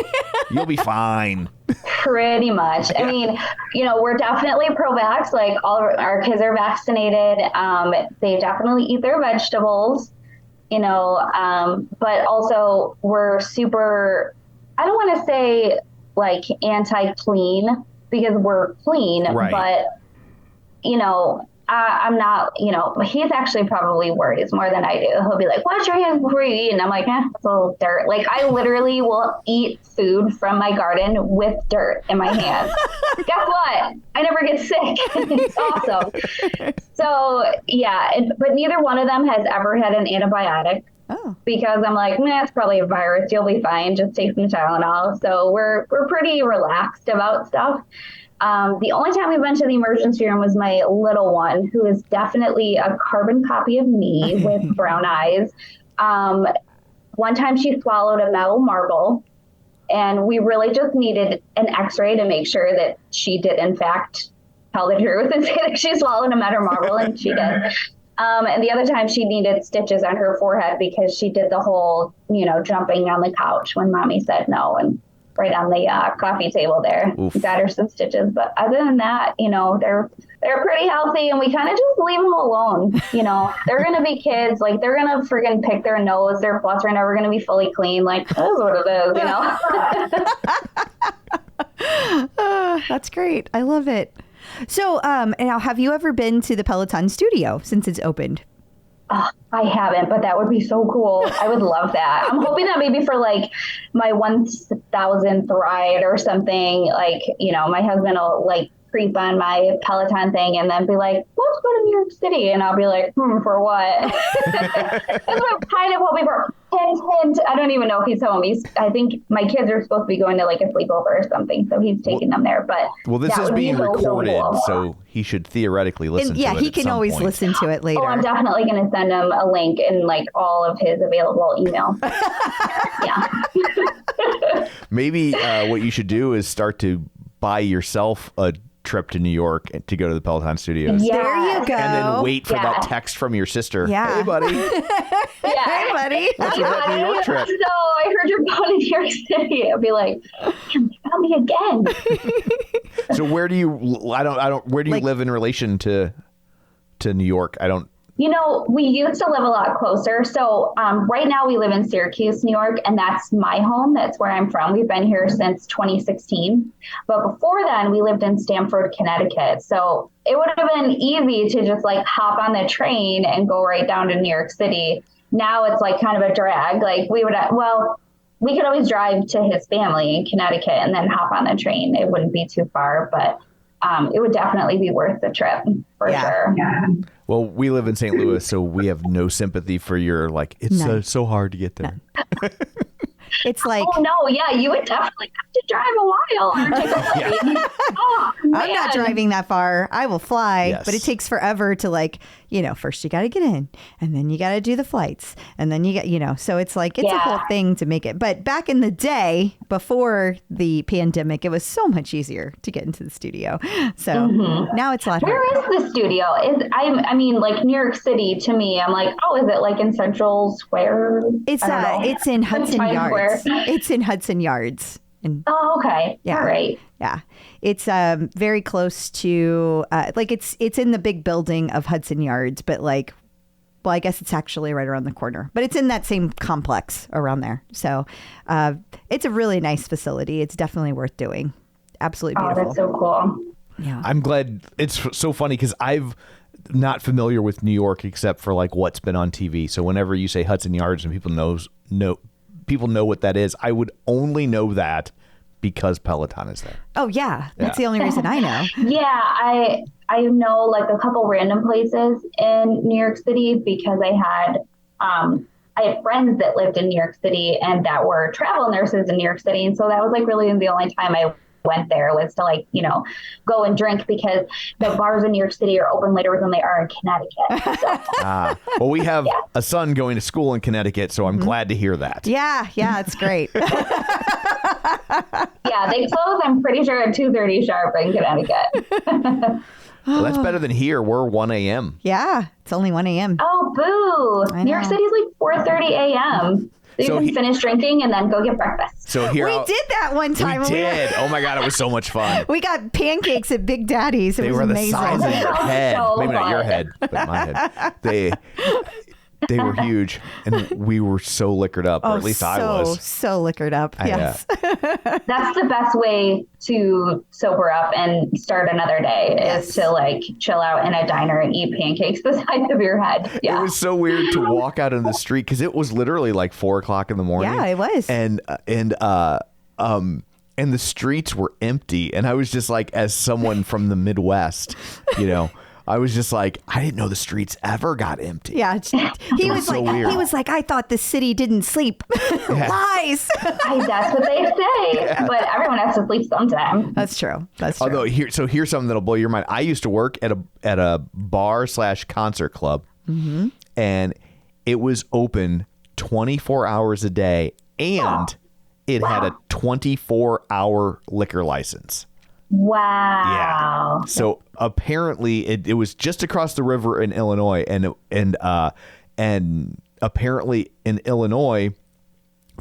you'll be fine? Pretty much. I mean, you know, we're definitely pro-vax. Like all of our kids are vaccinated. They definitely eat their vegetables, you know, but also we're super, I don't want to say like anti-clean because we're clean, right. But, you know, I'm not, you know, he's actually probably worries more than I do. He'll be like, wash your hands before you eat. And I'm like, it's a little dirt. Like I literally will eat food from my garden with dirt in my hands. Guess what? I never get sick. It's awesome. So yeah, but neither one of them has ever had an antibiotic. Oh. Because I'm like, it's probably a virus. You'll be fine. Just take some Tylenol. So we're pretty relaxed about stuff. The only time we went to the emergency room was my little one, who is definitely a carbon copy of me with brown eyes. One time she swallowed a metal marble, and we really just needed an x-ray to make sure that she did, in fact, tell the truth and say that she swallowed a metal marble, and she did. And the other time she needed stitches on her forehead because she did the whole, you know, jumping on the couch when mommy said no, and right on the coffee table there. Oof. Got her some stitches. But other than that, you know, they're pretty healthy, and we kind of just leave them alone. You know, they're going to be kids. Like, they're going to friggin' pick their nose. Their butts are never going to be fully clean. Like, that's what it is, you know? That's great. I love it. So now, have you ever been to the Peloton studio since it's opened? I haven't, but that would be so cool. I would love that. I'm hoping that maybe for like my 1,000th ride or something, like, you know, my husband will like creep on my Peloton thing and then be like, let's go to New York City. And I'll be like, for what? That's what I'm kind of hoping for. Hint. I don't even know if he's home. I think my kids are supposed to be going to like a sleepover or something. So he's taking them there. But this is being recorded, so he should theoretically listen to it. Yeah, he can always listen to it later. Oh, I'm definitely going to send him a link in like all of his available email. Yeah. Maybe what you should do is start to buy yourself a trip to New York to go to the Peloton studios. Yes. There you go. And then wait for that text from your sister. Yeah. Hey, buddy. Hey, buddy. What's with that New York trip? So I heard you're going to New York City. I'll be like, tell me again. So where do you live in relation to New York? We used to live a lot closer. So right now we live in Syracuse, New York, and that's my home. That's where I'm from. We've been here since 2016. But before then, we lived in Stamford, Connecticut. So it would have been easy to just like hop on the train and go right down to New York City. Now it's like kind of a drag. Like we could always drive to his family in Connecticut and then hop on the train. It wouldn't be too far, but it would definitely be worth the trip for sure. Yeah. Well, we live in St. Louis, so we have no sympathy for your, like, it's so hard to get there. It's like, oh no, yeah, you would definitely have to drive a while or take a plane. Oh, I'm not driving that far. I will fly, Yes. but it takes forever to first you got to get in and then you got to do the flights and then you got, so it's like, it's a whole thing to make it. But back in the day before the pandemic, it was so much easier to get into the studio. So now it's a lot harder. Where is the studio? I mean, like New York City to me, I'm like, oh, is it like in Central Square? It's in Hudson Times Yards. Square. It's in Hudson Yards. Oh, okay. Yeah. All right. Yeah. It's very close to it's in the big building of Hudson Yards, but I guess it's actually right around the corner, but it's in that same complex around there. So it's a really nice facility. It's definitely worth doing. Absolutely beautiful. Oh, that's so cool. Yeah. I'm glad. It's so funny because I've not familiar with New York except for like what's been on TV. So whenever you say Hudson Yards and people know what that is, I would only know that because Peloton is there. Oh yeah. That's the only reason I know. Yeah, I know like a couple random places in New York City because I had friends that lived in New York City and that were travel nurses in New York City. And so that was like really the only time I went there was to go and drink because the bars in New York City are open later than they are in Connecticut. So. Well, we have a son going to school in Connecticut, so I'm glad to hear that. Yeah, it's great. Yeah, they close, I'm pretty sure, at 2:30 sharp in Connecticut. Well, that's better than here. We're 1 a.m. Yeah, it's only 1 a.m. Oh, boo. New York City's like 4:30 a.m. So you can finish drinking and then go get breakfast. So here we did that one time. We did. Oh my God, it was so much fun. We got pancakes at Big Daddy's. It was were amazing. the size of your head. So Maybe not your fun. head, but my head. They were huge, and we were so liquored up, or at least I was. So liquored up. Yes. That's the best way to sober up and start another day is to like chill out in a diner and eat pancakes the size of your head. Yeah. It was so weird to walk out in the street because it was literally like 4:00 in the morning. Yeah, it was. And the streets were empty, and I was just like, as someone from the Midwest, I was just like, I didn't know the streets ever got empty. Yeah, he was so like, weird. I thought the city didn't sleep. Lies. That's what they say, but everyone has to sleep sometime. That's true. Although here's something that'll blow your mind. I used to work at a bar/concert club, and it was open 24 hours a day, and it had a 24-hour liquor license. Wow. Yeah. So apparently it was just across the river in Illinois, and apparently in Illinois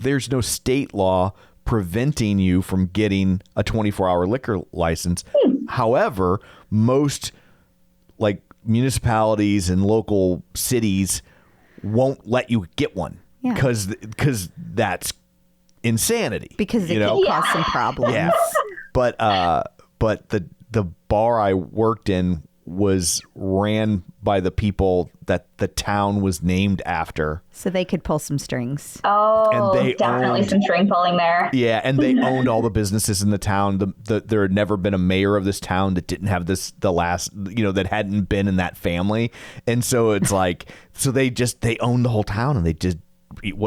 there's no state law preventing you from getting a 24-hour liquor license. However, most like municipalities and local cities won't let you get one because that's insanity. Because it can cause some problems. Yeah. But the bar I worked in was ran by the people that the town was named after. So they could pull some strings. Oh, and they definitely some string pulling there. Yeah, and they owned all the businesses in the town. There had never been a mayor of this town that didn't have that hadn't been in that family. And so it's like, they owned the whole town, and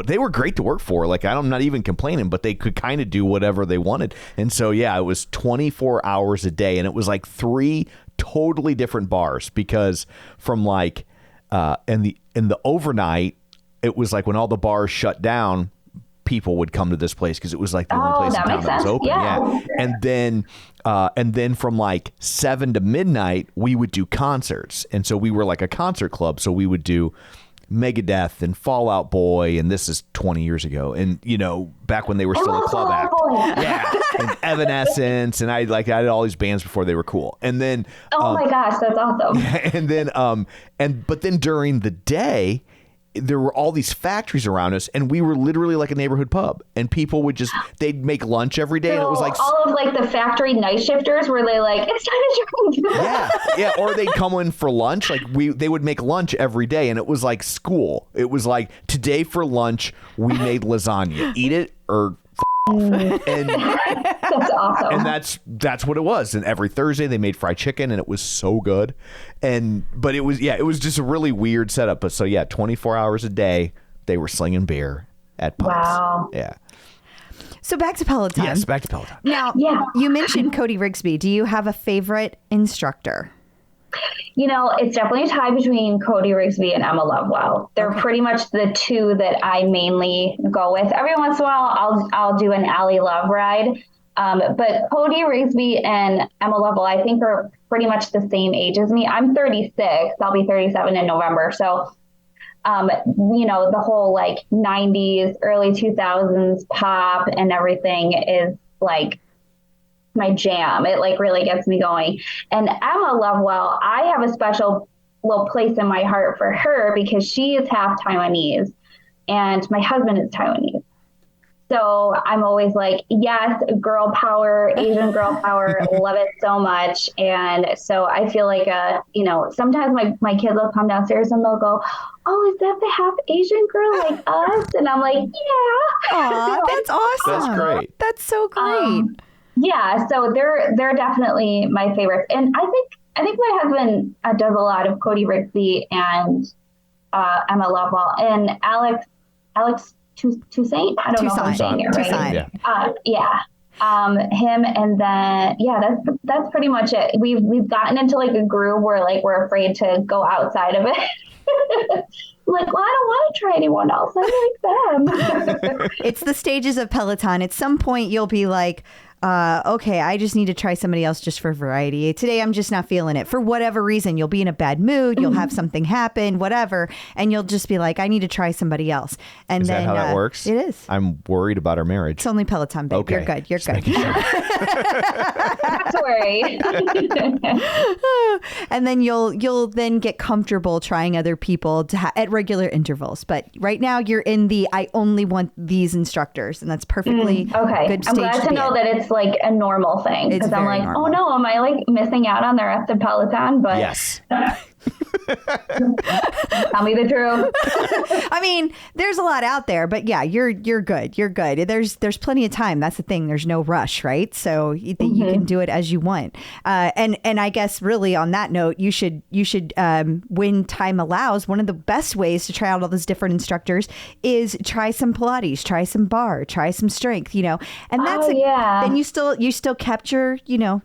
they were great to work for. Like, I'm not even complaining, but they could kind of do whatever they wanted. And so, it was 24 hours a day, and it was like 3 totally different bars because from like, in the overnight, it was like when all the bars shut down, people would come to this place because it was like the only place in town that was open. Yeah. And then from like 7 to midnight, we would do concerts. And so we were like a concert club. So we would do Megadeth and Fall Out Boy, and this is 20 years ago, and back when they were still a club act. Yeah, and Evanescence, and I had all these bands before they were cool, and then my gosh, that's awesome. and then but then during the day, there were all these factories around us, and we were literally like a neighborhood pub, and people would they'd make lunch every day, and it was like all of like the factory night shifters were they like, it's time to drink. yeah, or they'd come in for lunch, they would make lunch every day, and it was like school. It was like, today for lunch we made lasagna, eat it or and that's awesome. And that's what it was. And every Thursday they made fried chicken, and it was so good. But it was just a really weird setup. But so 24 hours a day they were slinging beer at pubs. Wow. Yeah. So back to Peloton. Yes, back to Peloton. Now, you mentioned Cody Rigsby. Do you have a favorite instructor? It's definitely a tie between Cody Rigsby and Emma Lovewell. They're pretty much the two that I mainly go with. Every once in a while, I'll do an Allie Love ride. But Cody Rigsby and Emma Lovewell, I think, are pretty much the same age as me. I'm 36. I'll be 37 in November. So, the whole like 90s, early 2000s pop and everything is like my jam. It like really gets me going. And Emma Lovewell, I have a special little place in my heart for her because she is half Taiwanese and my husband is Taiwanese. So I'm always like, yes, girl power, Asian girl power, love it so much. And so I feel like, sometimes my kids will come downstairs and they'll go, oh, is that the half Asian girl like us? And I'm like, yeah. Aw, that's awesome. That's great. That's so great. Yeah, so they're definitely my favorites, and I think my husband does a lot of Cody Rigsby and Emma Lovewell and Alex Toussaint. I don't know if I'm saying it right. Him, and then that's pretty much it. We've gotten into like a groove where like we're afraid to go outside of it. Like, well, I don't want to try anyone else. I like them. It's the stages of Peloton. At some point, you'll be like, okay, I just need to try somebody else just for variety. Today, I'm just not feeling it. For whatever reason, you'll be in a bad mood. You'll have something happen, whatever. And you'll just be like, I need to try somebody else. And is then that how that works? It is. I'm worried about our marriage. It's only Peloton, babe. Okay. You're good. You're good. Not to worry. And then you'll then get comfortable trying other people at regular intervals. But right now, you're in the I only want these instructors. And that's perfectly okay. good I'm stage glad to know in. that it's like a normal thing because I'm like, normal. oh no, am I like missing out on the rest of Peloton? But Yes. tell me the truth. I mean, there's a lot out there, but yeah, you're good. You're good. There's plenty of time. That's the thing. There's no rush, right? So you can do it as you want. And I guess really on that note, you should when time allows, one of the best ways to try out all those different instructors is try some Pilates, try some bar, try some strength, and that's then you still kept your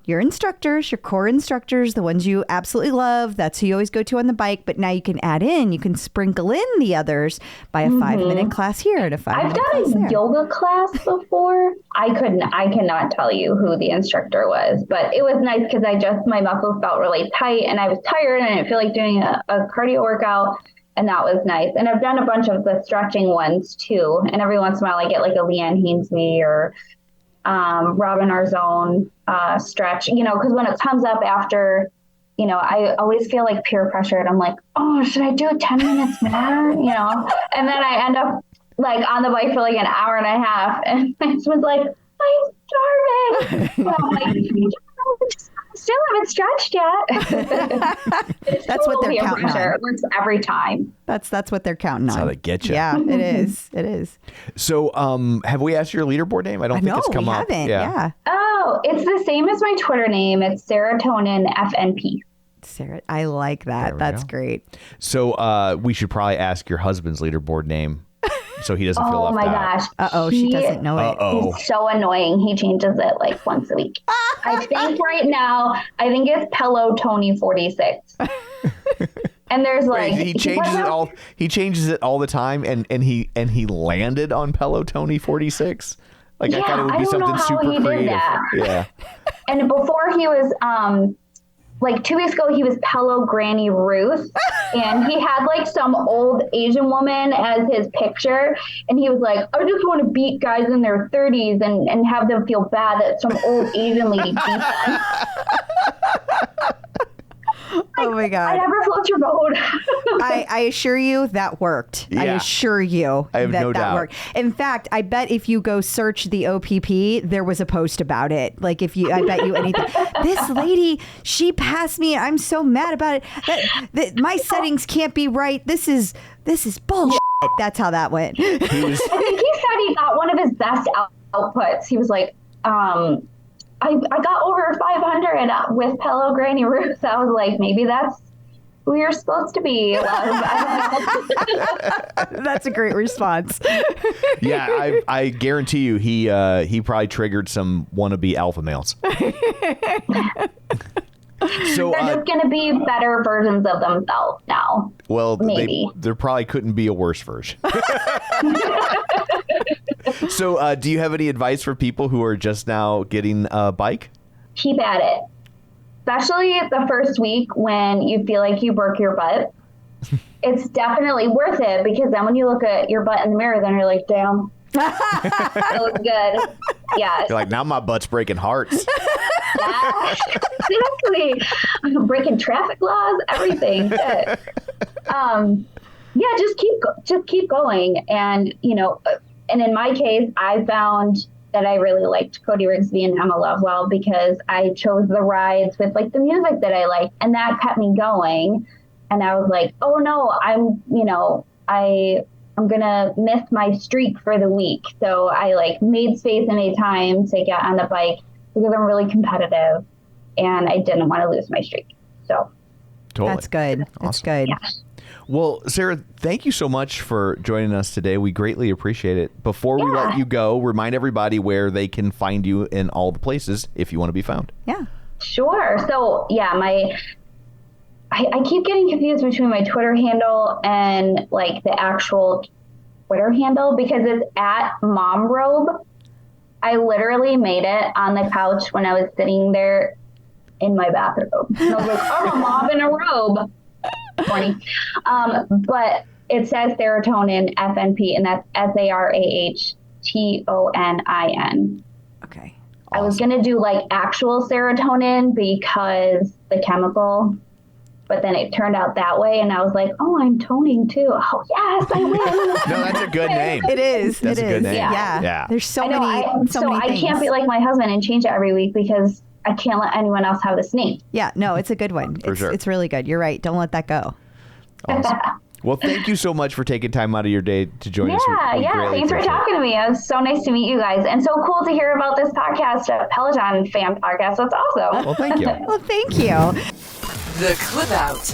instructors, your core instructors, the ones you absolutely love. That's who you always go to on the bike, but now you can sprinkle in the others by a 5-minute class here and a 5-minute class I've done a there. yoga class before. I cannot tell you who the instructor was, but it was nice because my muscles felt really tight and I was tired and I didn't feel like doing a cardio workout, and that was nice. And I've done a bunch of the stretching ones too, and every once in a while I get like a Leanne Hainsey or Robin Arzon stretch, because when it comes up after, I always feel like peer pressure and I'm like, oh, should I do 10 minutes more? And then I end up like on the bike for like an hour and a half and my husband's like, I'm starving. So I'm like, still haven't stretched yet. That's what they're counting on. It works every time. That's what they're counting That's on. how they get you. Yeah, it is. It is. So, have we asked your leaderboard name? I don't think it's come we up. haven't. Yeah. Oh, it's the same as my Twitter name. It's Serotonin FNP. Sarah, I like that. That's great. So, we should probably ask your husband's leaderboard name so he doesn't feel left out. Oh my gosh. Uh-oh, she doesn't know it. He's so annoying. He changes it like once a week. I think right now, it's Peloton 46. And there's like he changes it all. He changes it all the time, and he landed on Peloton 46. Like I thought it would be something super creative. Yeah. And before he was like 2 weeks ago, he was Pello Granny Ruth, and he had like some old Asian woman as his picture. And he was like, I just want to beat guys in their 30s and have them feel bad that some old Asian lady beat them. Oh my God. I never float your boat. I assure you that worked. I Yeah. assure you I have that no doubt. worked. In fact, I bet if you go search the OPP, there was a post about it. Like I bet you anything. This lady, she passed me. I'm so mad about it. That my settings can't be right. This is bullshit. That's how that went. He was, I think he said he got one of his best outputs. He was like, I got over 500 with Pello Granny Ruth. I was like, maybe that's who you're supposed to be. That's a great response. yeah, I guarantee you he probably triggered some wannabe alpha males. So They're just going to be better versions of themselves now. well, maybe. there probably couldn't be a worse version. So do you have any advice for people who are just now getting a bike? Keep at it. Especially the first week when you feel like you broke your butt. It's definitely worth it, because then when you look at your butt in the mirror, then you're like, damn, that looks good. Yeah. You're like, now my butt's breaking hearts. Seriously. I'm breaking traffic laws, everything. Yeah, just keep going. And, and in my case, I found that I really liked Cody Rigsby and Emma Lovewell because I chose the rides with like the music that I liked, and that kept me going. And I was like, oh no, I'm gonna miss my streak for the week. So I like made space and made time to get on the bike because I'm really competitive and I didn't want to lose my streak. So Totally. That's good. That's good. yeah. Well, Sarah, thank you so much for joining us today. We greatly appreciate it. Before we let you go, remind everybody where they can find you in all the places if you want to be found. Yeah. Sure. So yeah, I keep getting confused between my Twitter handle and like the actual Twitter handle because it's at momrobe. I literally made it on the couch when I was sitting there in my bathrobe. And I was like, I'm a mom in a robe. Corny. But it says serotonin FNP, and that's SARAHTONIN. Okay. I was going to do like actual serotonin because the chemical, but then it turned out that way. And I was like, oh, I'm toning too. Oh, yes, I win. No, that's a good name. It is. That's it a good is. name. Yeah. Yeah. There's so I know, many. I things. can't be like my husband and change it every week because I can't let anyone else have this name. Yeah. No, it's a good one. Sure. It's really good. You're right. Don't let that go. Awesome. Well, thank you so much for taking time out of your day to join us. We Yeah. greatly Thanks for appreciate it. talking to me. It was so nice to meet you guys. And so cool to hear about this podcast, a Peloton fan podcast. That's awesome. Well, thank you. Well, thank you. The Clip Out.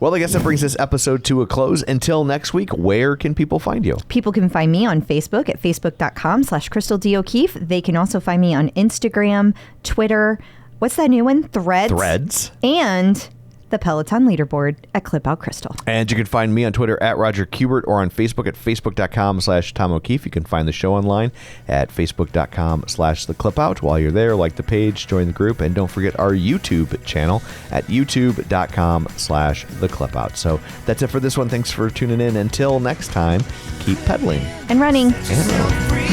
Well, I guess that brings this episode to a close. Until next week, where can people find you? People can find me on Facebook at facebook.com/Crystal D. O'Keefe. They can also find me on Instagram, Twitter. What's that new one? Threads. And the Peloton leaderboard at Clip Out Crystal. And you can find me on Twitter at Roger Kubert or on Facebook at facebook.com/Tom O'Keefe. You can find the show online at facebook.com/The Clip Out. While you're there, like the page, join the group, and don't forget our YouTube channel at youtube.com/The Clip Out. So that's it for this one. Thanks for tuning in. Until next time, keep pedaling. And running. And